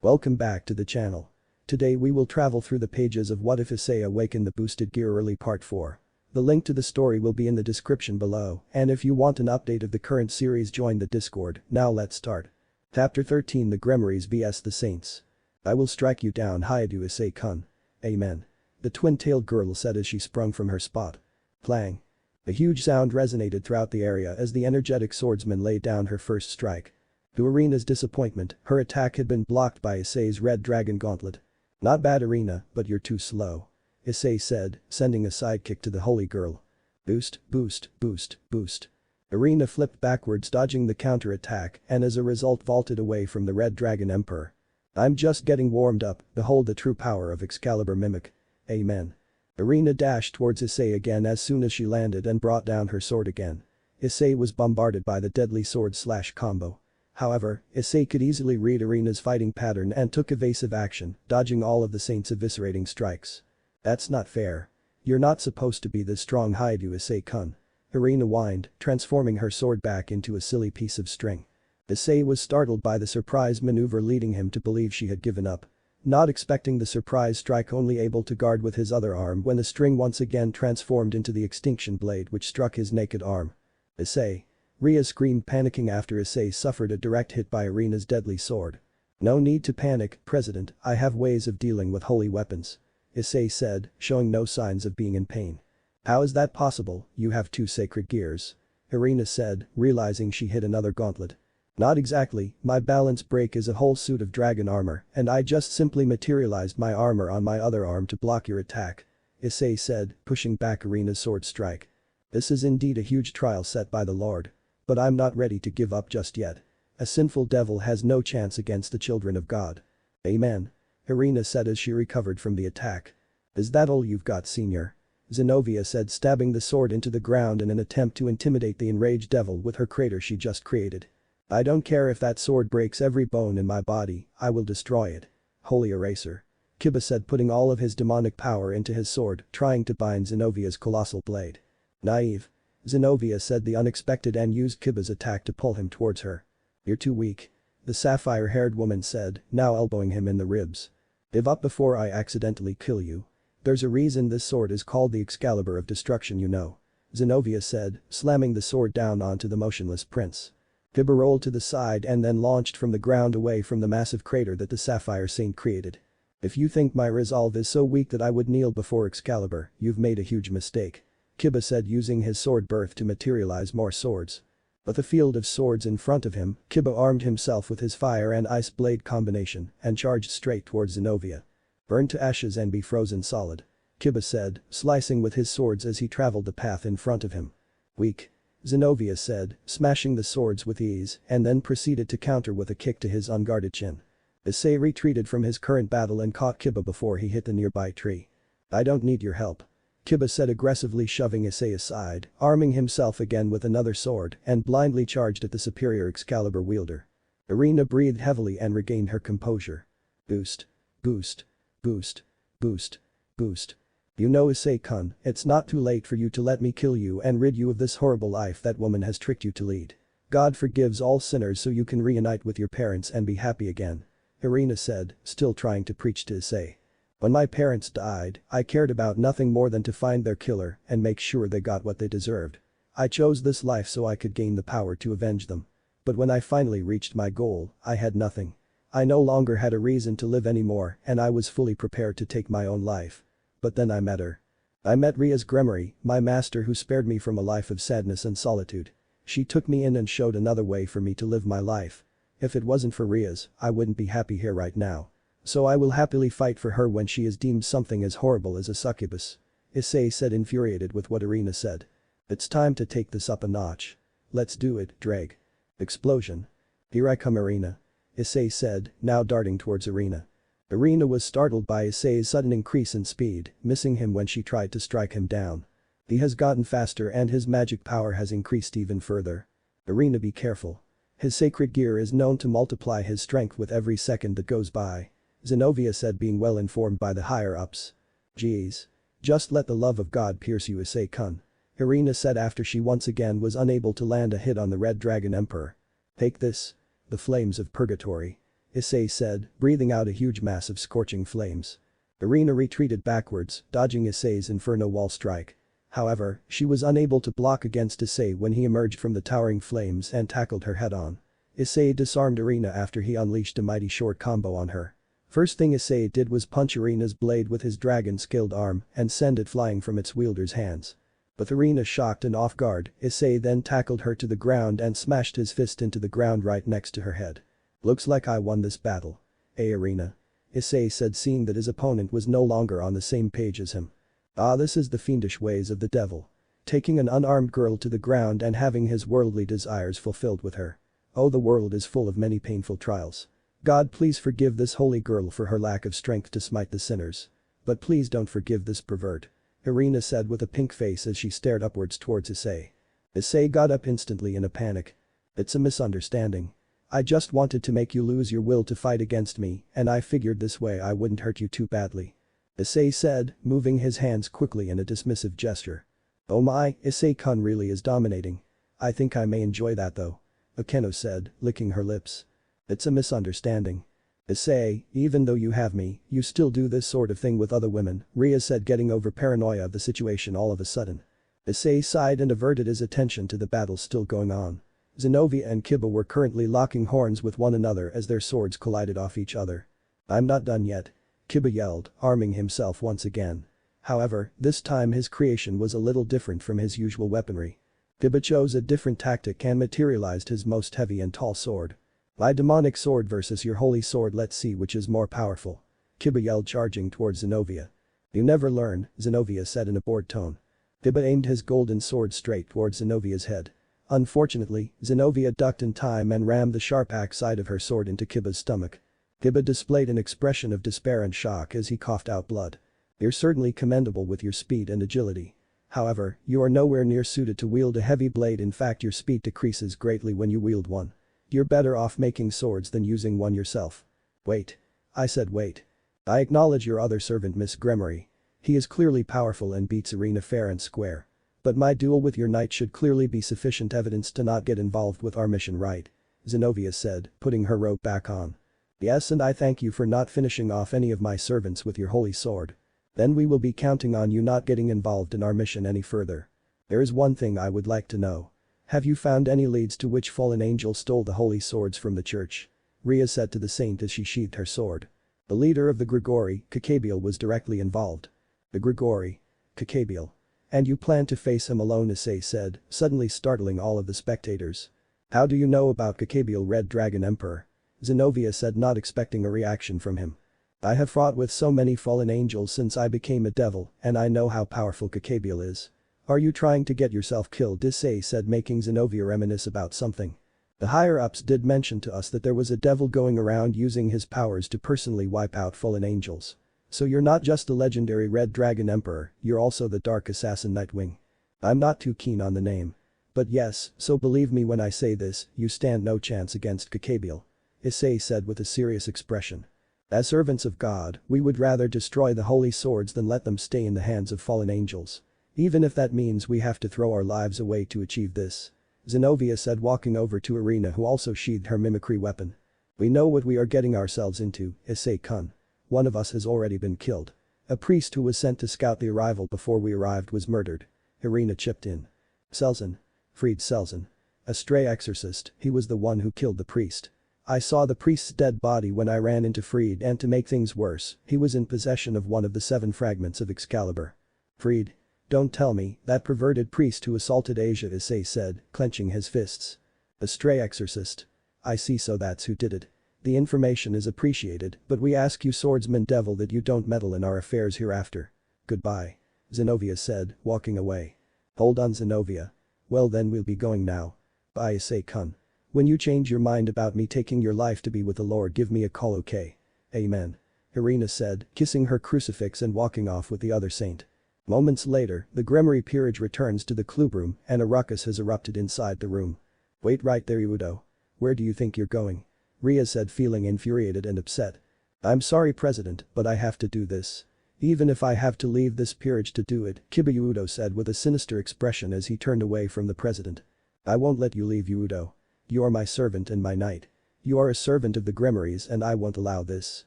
Welcome back to the channel. Today we will travel through the pages of What If Issei Awakened the Boosted Gear Early Part 4. The link to the story will be in the description below, and if you want an update of the current series, join the Discord. Now let's start. Chapter 13, The Grimoires vs the Saints. I will strike you down, Hayadu Issei-kun. Amen. The twin-tailed girl said as she sprung from her spot. Clang. A huge sound resonated throughout the area as the energetic swordsman laid down her first strike. To Irina's disappointment, her attack had been blocked by Issei's red dragon gauntlet. Not bad, Irina, but you're too slow. Issei said, sending a sidekick to the holy girl. Boost, boost, boost, boost. Irina flipped backwards, dodging the counter-attack, and as a result vaulted away from the red dragon emperor. I'm just getting warmed up, behold the true power of Excalibur Mimic. Amen. Irina dashed towards Issei again as soon as she landed and brought down her sword again. Issei was bombarded by the deadly sword/combo. However, Issei could easily read Irina's fighting pattern and took evasive action, dodging all of the saint's eviscerating strikes. That's not fair. You're not supposed to be this strong, Hayadu Issei-kun. Irina whined, transforming her sword back into a silly piece of string. Issei was startled by the surprise maneuver, leading him to believe she had given up. Not expecting the surprise strike, only able to guard with his other arm when the string once again transformed into the extinction blade which struck his naked arm. Issei. Rhea screamed, panicking after Issei suffered a direct hit by Irina's deadly sword. No need to panic, President, I have ways of dealing with holy weapons. Issei said, showing no signs of being in pain. How is that possible? You have 2 sacred gears. Irina said, realizing she hit another gauntlet. Not exactly, my balance break is a whole suit of dragon armor, and I just simply materialized my armor on my other arm to block your attack. Issei said, pushing back Irina's sword strike. This is indeed a huge trial set by the Lord. But I'm not ready to give up just yet. A sinful devil has no chance against the children of God. Amen. Irina said as she recovered from the attack. Is that all you've got, Senior? Zenovia said, stabbing the sword into the ground in an attempt to intimidate the enraged devil with her crater she just created. I don't care if that sword breaks every bone in my body, I will destroy it. Holy eraser. Kiba said, putting all of his demonic power into his sword, trying to bind Zenovia's colossal blade. Naive. Zenovia said the unexpected and used Kiba's attack to pull him towards her. You're too weak. The sapphire-haired woman said, now elbowing him in the ribs. Give up before I accidentally kill you. There's a reason this sword is called the Excalibur of Destruction, you know. Zenovia said, slamming the sword down onto the motionless prince. Kiba rolled to the side and then launched from the ground away from the massive crater that the Sapphire Saint created. If you think my resolve is so weak that I would kneel before Excalibur, you've made a huge mistake. Kiba said, using his sword birth to materialize more swords. With a field of swords in front of him, Kiba armed himself with his fire and ice blade combination and charged straight towards Zenovia. Burn to ashes and be frozen solid. Kiba said, slicing with his swords as he traveled the path in front of him. Weak. Zenovia said, smashing the swords with ease, and then proceeded to counter with a kick to his unguarded chin. Issei retreated from his current battle and caught Kiba before he hit the nearby tree. I don't need your help. Kiba said, aggressively shoving Issei aside, arming himself again with another sword and blindly charged at the superior Excalibur wielder. Irina breathed heavily and regained her composure. Boost. Boost. Boost. Boost. Boost. You know, Issei-kun, it's not too late for you to let me kill you and rid you of this horrible life that woman has tricked you to lead. God forgives all sinners so you can reunite with your parents and be happy again. Irina said, still trying to preach to Issei. When my parents died, I cared about nothing more than to find their killer and make sure they got what they deserved. I chose this life so I could gain the power to avenge them. But when I finally reached my goal, I had nothing. I no longer had a reason to live anymore and I was fully prepared to take my own life. But then I met her. I met Rhea's Grimoire, my master, who spared me from a life of sadness and solitude. She took me in and showed another way for me to live my life. If it wasn't for Rhea's, I wouldn't be happy here right now. So I will happily fight for her when she is deemed something as horrible as a succubus. Issei said, infuriated with what Irina said. It's time to take this up a notch. Let's do it, Drag. Explosion. Here I come, Irina. Issei said, now darting towards Irina. Irina was startled by Issei's sudden increase in speed, missing him when she tried to strike him down. He has gotten faster and his magic power has increased even further. Irina, be careful. His sacred gear is known to multiply his strength with every second that goes by. Zenovia said, being well informed by the higher-ups. Geez. Just let the love of God pierce you, Issei-kun. Irina said after she once again was unable to land a hit on the Red Dragon Emperor. Take this. The flames of purgatory. Issei said, breathing out a huge mass of scorching flames. Irina retreated backwards, dodging Issei's inferno wall strike. However, she was unable to block against Issei when he emerged from the towering flames and tackled her head-on. Issei disarmed Irina after he unleashed a mighty short combo on her. First thing Issei did was punch Irina's blade with his dragon-skilled arm and send it flying from its wielder's hands. With Irina shocked and off guard, Issei then tackled her to the ground and smashed his fist into the ground right next to her head. "Looks like I won this battle. Irina," Issei said, seeing that his opponent was no longer on the same page as him. "Ah, this is the fiendish ways of the devil. Taking an unarmed girl to the ground and having his worldly desires fulfilled with her. Oh, the world is full of many painful trials. God, please forgive this holy girl for her lack of strength to smite the sinners. But please don't forgive this pervert," Irina said with a pink face as she stared upwards towards Issei. Issei got up instantly in a panic. "It's a misunderstanding. I just wanted to make you lose your will to fight against me, and I figured this way I wouldn't hurt you too badly," Issei said, moving his hands quickly in a dismissive gesture. "Oh my, Issei-kun really is dominating. I think I may enjoy that though," Akeno said, licking her lips. "It's a misunderstanding. Issei, even though you have me, you still do this sort of thing with other women," Ria said, getting over paranoia of the situation all of a sudden. Issei sighed and averted his attention to the battle still going on. Zenovia and Kiba were currently locking horns with one another as their swords collided off each other. "I'm not done yet," Kiba yelled, arming himself once again. However, this time his creation was a little different from his usual weaponry. Kiba chose a different tactic and materialized his most heavy and tall sword. "My demonic sword versus your holy sword, let's see which is more powerful," Kiba yelled, charging towards Zenovia. "You never learn," Zenovia said in a bored tone. Kiba aimed his golden sword straight towards Zenovia's head. Unfortunately, Zenovia ducked in time and rammed the sharp axe side of her sword into Kiba's stomach. Kiba displayed an expression of despair and shock as he coughed out blood. "You're certainly commendable with your speed and agility. However, you are nowhere near suited to wield a heavy blade. In fact, your speed decreases greatly when you wield one. You're better off making swords than using one yourself." "Wait." I said wait. "I acknowledge your other servant, Miss Gremory. He is clearly powerful and beats Irina fair and square. But my duel with your knight should clearly be sufficient evidence to not get involved with our mission, right?" Zenovia said, putting her robe back on. "Yes, and I thank you for not finishing off any of my servants with your holy sword. Then we will be counting on you not getting involved in our mission any further. There is one thing I would like to know. Have you found any leads to which fallen angel stole the holy swords from the church?" Ria said to the saint as she sheathed her sword. The leader of the Grigori, Cabial, was directly involved. "The Grigori? Cabial? And you plan to face him alone?" Issei said, suddenly startling all of the spectators. "How do you know about Cabial, Red Dragon Emperor?" Zenovia said, not expecting a reaction from him. "I have fought with so many fallen angels since I became a devil, and I know how powerful Cabial is." "Are you trying to get yourself killed?" Issei said, making Zenovia reminisce about something. "The higher-ups did mention to us that there was a devil going around using his powers to personally wipe out fallen angels. So you're not just the legendary Red Dragon Emperor, you're also the Dark Assassin Nightwing." "I'm not too keen on the name. But yes, so believe me when I say this, you stand no chance against Cabial," Issei said with a serious expression. "As servants of God, we would rather destroy the holy swords than let them stay in the hands of fallen angels. Even if that means we have to throw our lives away to achieve this," Zenovia said, walking over to Irina, who also sheathed her mimicry weapon. "We know what we are getting ourselves into, Issei-kun. One of us has already been killed. A priest who was sent to scout the arrival before we arrived was murdered," Irina chipped in. "Selzen. Fried Selzen. A stray exorcist, he was the one who killed the priest. I saw the priest's dead body when I ran into Fried, and to make things worse, he was in possession of one of the 7 fragments of Excalibur." "Fried? Don't tell me, that perverted priest who assaulted Asia," Issei said, clenching his fists. "A stray exorcist? I see, so that's who did it. The information is appreciated, but we ask you, swordsman devil, that you don't meddle in our affairs hereafter. Goodbye," Zenovia said, walking away. "Hold on, Zenovia. Well then, we'll be going now. Bye, Issei-kun. When you change your mind about me taking your life to be with the Lord, give me a call, okay? Amen," Irina said, kissing her crucifix and walking off with the other saint. Moments later, the Gremory peerage returns to the club room and a ruckus has erupted inside the room. "Wait right there, Udo. Where do you think you're going?" Ria said, feeling infuriated and upset. "I'm sorry, President, but I have to do this. Even if I have to leave this peerage to do it," Kiba Udo said with a sinister expression as he turned away from the president. "I won't let you leave, Udo. You are my servant and my knight. You are a servant of the Grimoires and I won't allow this.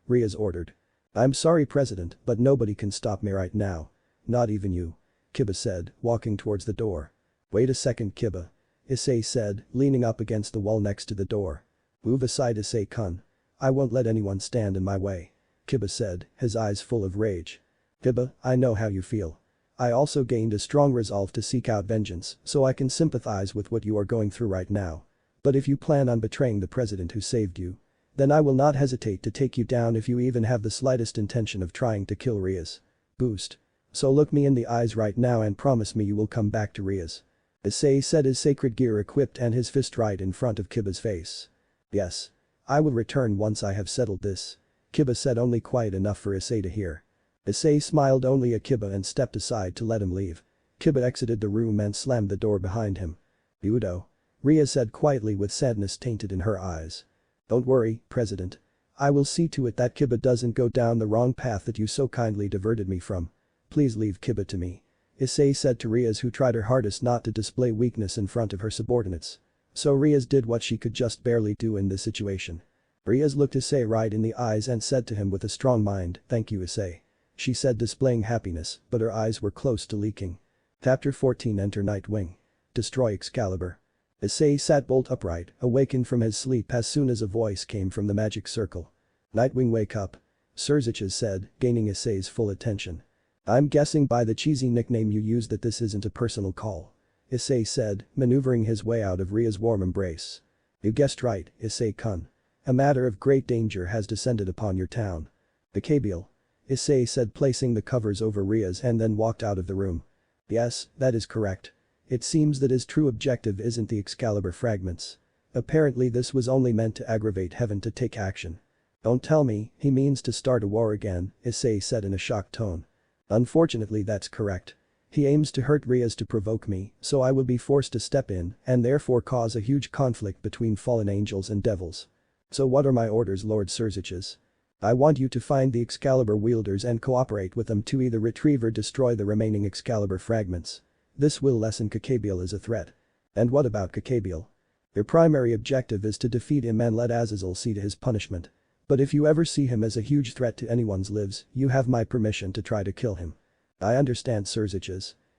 Riaz ordered. I'm sorry President, but nobody can stop me right now. Not even you. Kiba said, walking towards the door. Wait a second Kiba. Issei said, leaning up against the wall next to the door. Move aside Issei-kun. I won't let anyone stand in my way. Kiba said, his eyes full of rage. Kiba, I know how you feel. I also gained a strong resolve to seek out vengeance, so I can sympathize with what you are going through right now. But if you plan on betraying the president who saved you, then I will not hesitate to take you down if you even have the slightest intention of trying to kill Riaz. Boost. So look me in the eyes right now and promise me you will come back to Riaz. Issei said, his sacred gear equipped and his fist right in front of Kiba's face. Yes. I will return once I have settled this. Kiba said, only quiet enough for Issei to hear. Issei smiled only at Kiba and stepped aside to let him leave. Kiba exited the room and slammed the door behind him. Udo. Riaz said quietly with sadness tainted in her eyes. Don't worry, President. I will see to it that Kiba doesn't go down the wrong path that you so kindly diverted me from. Please leave Kiba to me. Issei said to Riaz, who tried her hardest not to display weakness in front of her subordinates. So Riaz did what she could just barely do in this situation. Riaz looked Issei right in the eyes and said to him with a strong mind, thank you Issei. She said, displaying happiness, but her eyes were close to leaking. Chapter 14 Enter Nightwing. Destroy Excalibur. Issei sat bolt upright, awakened from his sleep as soon as a voice came from the magic circle. Nightwing, wake up. Cich said, gaining Issei's full attention. I'm guessing by the cheesy nickname you used that this isn't a personal call. Issei said, maneuvering his way out of Riaz's warm embrace. You guessed right, Issei-kun. A matter of great danger has descended upon your town. The Cabial. Issei said, placing the covers over Riaz and then walked out of the room. Yes, that is correct. It seems that his true objective isn't the Excalibur fragments. Apparently this was only meant to aggravate Heaven to take action. Don't tell me, he means to start a war again, Issei said in a shocked tone. Unfortunately that's correct. He aims to hurt Riaz to provoke me, so I will be forced to step in and therefore cause a huge conflict between fallen angels and devils. So what are my orders, Lord Cich? I want you to find the Excalibur wielders and cooperate with them to either retrieve or destroy the remaining Excalibur fragments. This will lessen Cabial as a threat. And what about Cabial? Your primary objective is to defeat him and let Azazel see to his punishment. But if you ever see him as a huge threat to anyone's lives, you have my permission to try to kill him. I understand Cich.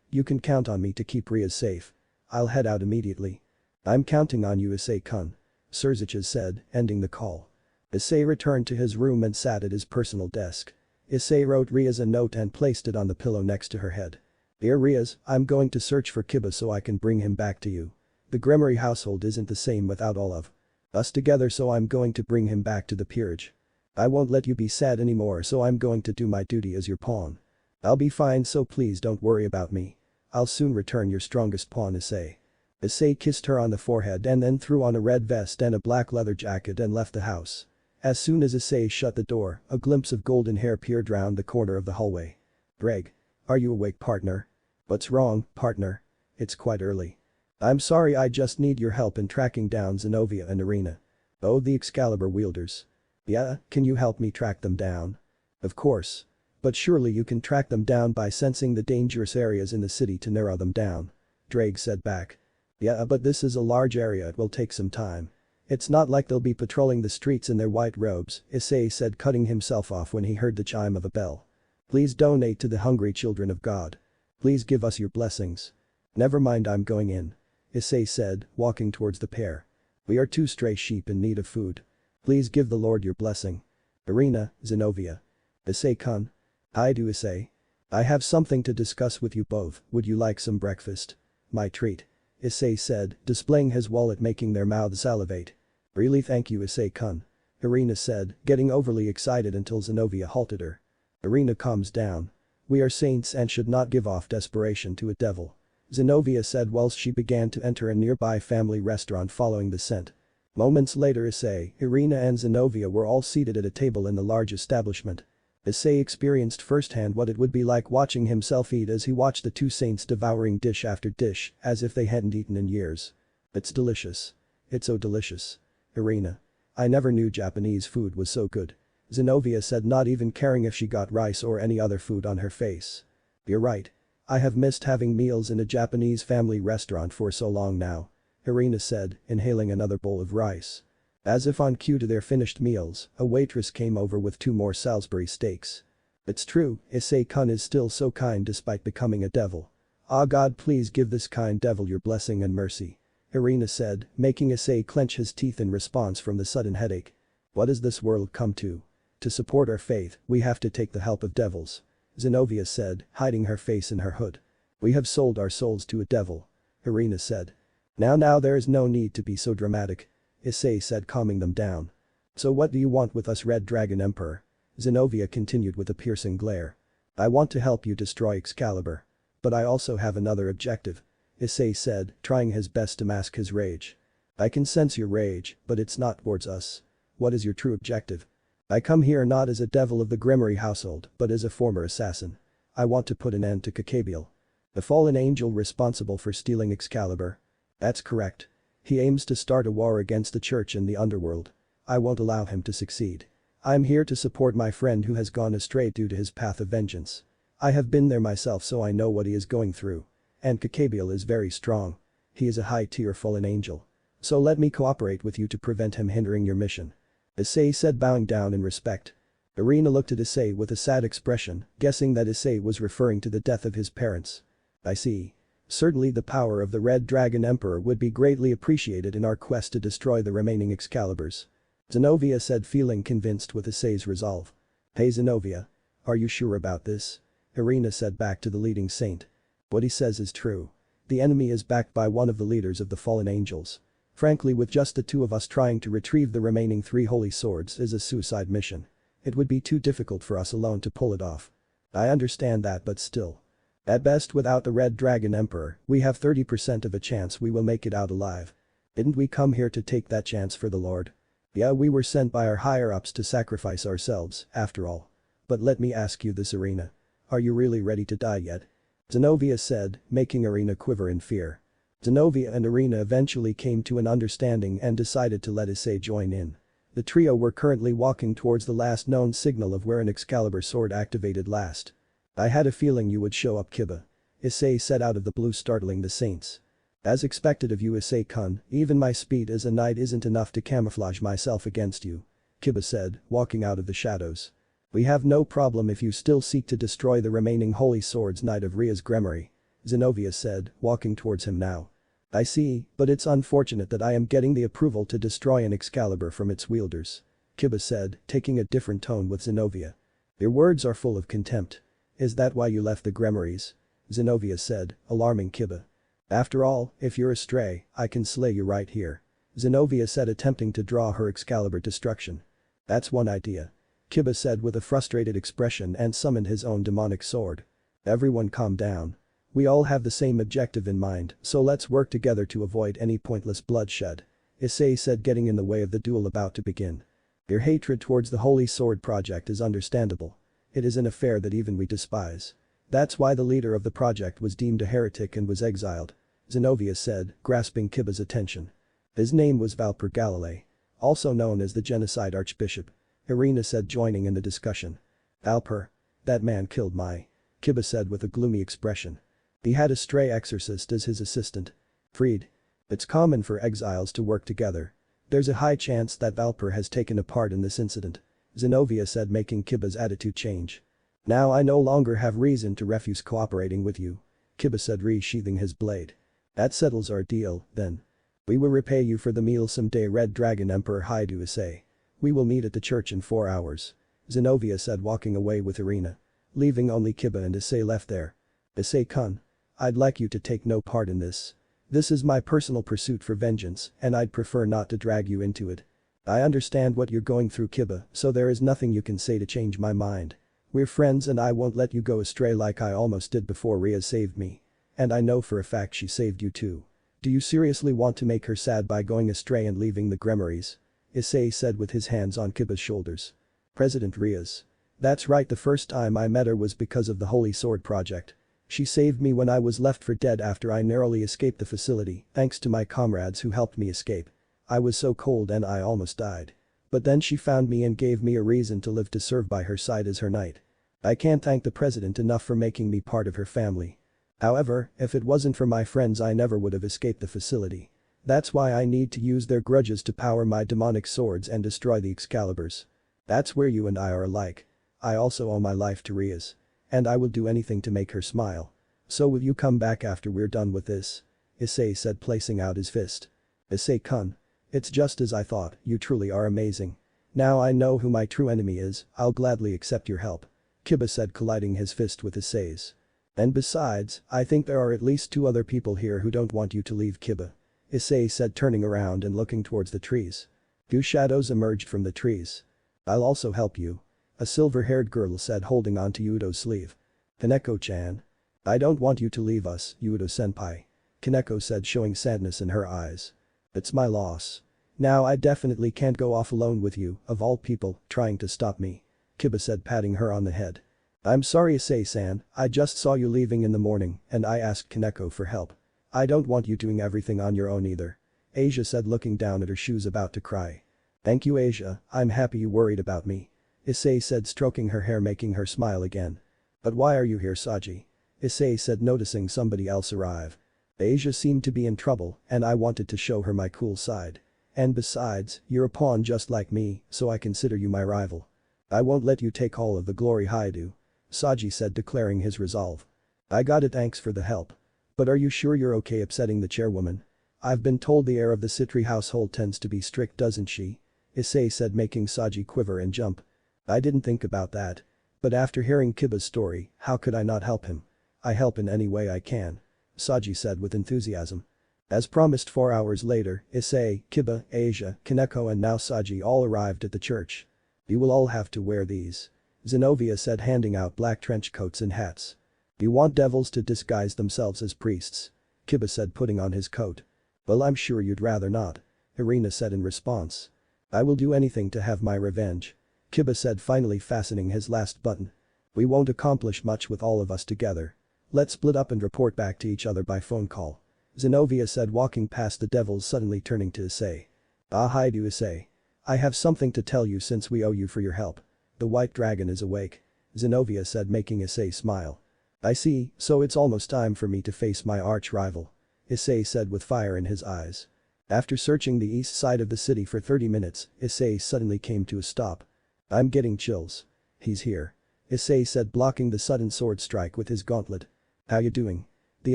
You can count on me to keep Riaz safe. I'll head out immediately. I'm counting on you Issei-kun. Cich said, ending the call. Issei returned to his room and sat at his personal desk. Issei wrote Riaz a note and placed it on the pillow next to her head. Dear Riaz, I'm going to search for Kiba so I can bring him back to you. The Grimoire household isn't the same without all of us together, so I'm going to bring him back to the peerage. I won't let you be sad anymore, so I'm going to do my duty as your pawn. I'll be fine, so please don't worry about me. I'll soon return your strongest pawn Issei. Issei kissed her on the forehead and then threw on a red vest and a black leather jacket and left the house. As soon as Issei shut the door, a glimpse of golden hair peered round the corner of the hallway. Greg. Are you awake, partner? What's wrong, partner? It's quite early. I'm sorry, I just need your help in tracking down Zenovia and Irina. Oh, the Excalibur wielders. Yeah, can you help me track them down? Of course. But surely you can track them down by sensing the dangerous areas in the city to narrow them down. Drake said back. Yeah, but this is a large area, it will take some time. It's not like they'll be patrolling the streets in their white robes, Issei said, cutting himself off when he heard the chime of a bell. Please donate to the hungry children of God. Please give us your blessings. Never mind, I'm going in. Issei said, walking towards the pair. We are two stray sheep in need of food. Please give the Lord your blessing. Irina, Zenovia. Issei-kun. I do Issei. I have something to discuss with you both, would you like some breakfast? My treat. Issei said, displaying his wallet, making their mouths salivate. Really, thank you Issei-kun. Irina said, getting overly excited until Zenovia halted her. Irina calms down. We are saints and should not give off desperation to a devil. Zenovia said whilst she began to enter a nearby family restaurant following the scent. Moments later Issei, Irina and Zenovia were all seated at a table in the large establishment. Issei experienced firsthand what it would be like watching himself eat as he watched the two saints devouring dish after dish as if they hadn't eaten in years. It's delicious. It's so delicious. Irina. I never knew Japanese food was so good. Zenovia said, not even caring if she got rice or any other food on her face. You're right. I have missed having meals in a Japanese family restaurant for so long now. Irina said, inhaling another bowl of rice. As if on cue to their finished meals, a waitress came over with 2 more Salisbury steaks. It's true, Issei-kun is still so kind despite becoming a devil. Ah God, please give this kind devil your blessing and mercy. Irina said, making Issei clench his teeth in response from the sudden headache. What has this world come to? To support our faith, we have to take the help of devils. Zenovia said, hiding her face in her hood. We have sold our souls to a devil. Irina said. Now there is no need to be so dramatic. Issei said, calming them down. So what do you want with us, Red Dragon Emperor? Zenovia continued with a piercing glare. I want to help you destroy Excalibur. But I also have another objective. Issei said, trying his best to mask his rage. I can sense your rage, but it's not towards us. What is your true objective? I come here not as a devil of the Grimoire household, but as a former assassin. I want to put an end to Cabial. The fallen angel responsible for stealing Excalibur. That's correct. He aims to start a war against the church and the underworld. I won't allow him to succeed. I'm here to support my friend who has gone astray due to his path of vengeance. I have been there myself, so I know what he is going through. And Cabial is very strong. He is a high-tier fallen angel. So let me cooperate with you to prevent him hindering your mission. Issei said, bowing down in respect. Irina looked at Issei with a sad expression, guessing that Issei was referring to the death of his parents. I see. Certainly the power of the Red Dragon Emperor would be greatly appreciated in our quest to destroy the remaining Excaliburs. Zenovia said, feeling convinced with Issei's resolve. Hey Zenovia. Are you sure about this? Irina said back to the leading saint. What he says is true. The enemy is backed by one of the leaders of the fallen angels. Frankly, with just the 2 of us trying to retrieve the remaining 3 holy swords is a suicide mission. It would be too difficult for us alone to pull it off. I understand that, but still. At best, without the Red Dragon Emperor, we have 30% of a chance we will make it out alive. Didn't we come here to take that chance for the Lord? Yeah, we were sent by our higher-ups to sacrifice ourselves, after all. But let me ask you this, Irina. Are you really ready to die yet? Zenovia said, making Irina quiver in fear. Zenovia and Irina eventually came to an understanding and decided to let Issei join in. The trio were currently walking towards the last known signal of where an Excalibur sword activated last. I had a feeling you would show up, Kiba. Issei said out of the blue, startling the saints. As expected of you, Issei-kun, even my speed as a knight isn't enough to camouflage myself against you. Kiba said, walking out of the shadows. We have no problem if you still seek to destroy the remaining holy swords, Knight of Ria's Grimoire. Zenovia said, walking towards him now. I see, but it's unfortunate that I am getting the approval to destroy an Excalibur from its wielders. Kiba said, taking a different tone with Zenovia. Your words are full of contempt. Is that why you left the Grimoires? Zenovia said, alarming Kiba. After all, if you're astray, I can slay you right here. Zenovia said, attempting to draw her Excalibur destruction. That's one idea. Kiba said with a frustrated expression and summoned his own demonic sword. Everyone calm down. We all have the same objective in mind, so let's work together to avoid any pointless bloodshed. Issei said, getting in the way of the duel about to begin. Your hatred towards the Holy Sword Project is understandable. It is an affair that even we despise. That's why the leader of the project was deemed a heretic and was exiled. Zenovia said, grasping Kiba's attention. His name was Valper Galilei. Also known as the Genocide Archbishop. Irina said, joining in the discussion. Valper? That man killed my... Kiba said with a gloomy expression. He had a stray exorcist as his assistant. Freed. It's common for exiles to work together. There's a high chance that Valper has taken a part in this incident. Zenovia said, making Kiba's attitude change. Now I no longer have reason to refuse cooperating with you. Kiba said, resheathing his blade. That settles our deal, then. We will repay you for the meal someday, Red Dragon Emperor Haidu Issei. We will meet at the church in 4 hours. Zenovia said, walking away with Irina. Leaving only Kiba and Issei left there. Issei-kun. I'd like you to take no part in this. This is my personal pursuit for vengeance, and I'd prefer not to drag you into it. I understand what you're going through, Kiba, so there is nothing you can say to change my mind. We're friends and I won't let you go astray like I almost did before Ria saved me. And I know for a fact she saved you too. Do you seriously want to make her sad by going astray and leaving the Grimoires? Issei said with his hands on Kiba's shoulders. President Ria's. That's right, the first time I met her was because of the Holy Sword Project. She saved me when I was left for dead after I narrowly escaped the facility, thanks to my comrades who helped me escape. I was so cold and I almost died. But then she found me and gave me a reason to live, to serve by her side as her knight. I can't thank the president enough for making me part of her family. However, if it wasn't for my friends I never would have escaped the facility. That's why I need to use their grudges to power my demonic swords and destroy the Excaliburs. That's where you and I are alike. I also owe my life to Ria's. And I will do anything to make her smile. So will you come back after we're done with this? Issei said, placing out his fist. Issei-kun. It's just as I thought, you truly are amazing. Now I know who my true enemy is, I'll gladly accept your help. Kiba said, colliding his fist with Issei's. And besides, I think there are at least 2 other people here who don't want you to leave, Kiba. Issei said, turning around and looking towards the trees. 2 shadows emerged from the trees. I'll also help you. A silver-haired girl said, holding onto Yudo's sleeve. Kaneko-chan. I don't want you to leave us, Yudo-senpai. Kaneko said, showing sadness in her eyes. It's my loss. Now I definitely can't go off alone with you, of all people, trying to stop me. Kiba said, patting her on the head. I'm sorry, Issei-san, I just saw you leaving in the morning and I asked Kaneko for help. I don't want you doing everything on your own either. Asia said, looking down at her shoes, about to cry. Thank you, Asia, I'm happy you worried about me. Issei said, stroking her hair, making her smile again. But why are you here, Saji? Issei said, noticing somebody else arrive. Asia seemed to be in trouble and I wanted to show her my cool side. And besides, you're a pawn just like me, so I consider you my rival. I won't let you take all of the glory, Haidu. Saji said, declaring his resolve. I got it, thanks for the help. But are you sure you're okay upsetting the chairwoman? I've been told the heir of the Citri household tends to be strict, doesn't she? Issei said, making Saji quiver and jump. I didn't think about that. But after hearing Kiba's story, how could I not help him? I help in any way I can. Saji said with enthusiasm. As promised, 4 hours later, Issei, Kiba, Asia, Kaneko and now Saji all arrived at the church. You will all have to wear these. Zenovia said, handing out black trench coats and hats. You want devils to disguise themselves as priests? Kiba said, putting on his coat. Well, I'm sure you'd rather not. Irina said in response. I will do anything to have my revenge. Kiba said, finally fastening his last button. We won't accomplish much with all of us together. Let's split up and report back to each other by phone call. Zenovia said, walking past the devils, suddenly turning to Issei. Ah, hi, do Issei. I have something to tell you since we owe you for your help. The white dragon is awake. Zenovia said, making Issei smile. I see, so it's almost time for me to face my arch-rival. Issei said with fire in his eyes. After searching the east side of the city for 30 minutes, Issei suddenly came to a stop. I'm getting chills. He's here. Issei said, blocking the sudden sword strike with his gauntlet. How you doing? The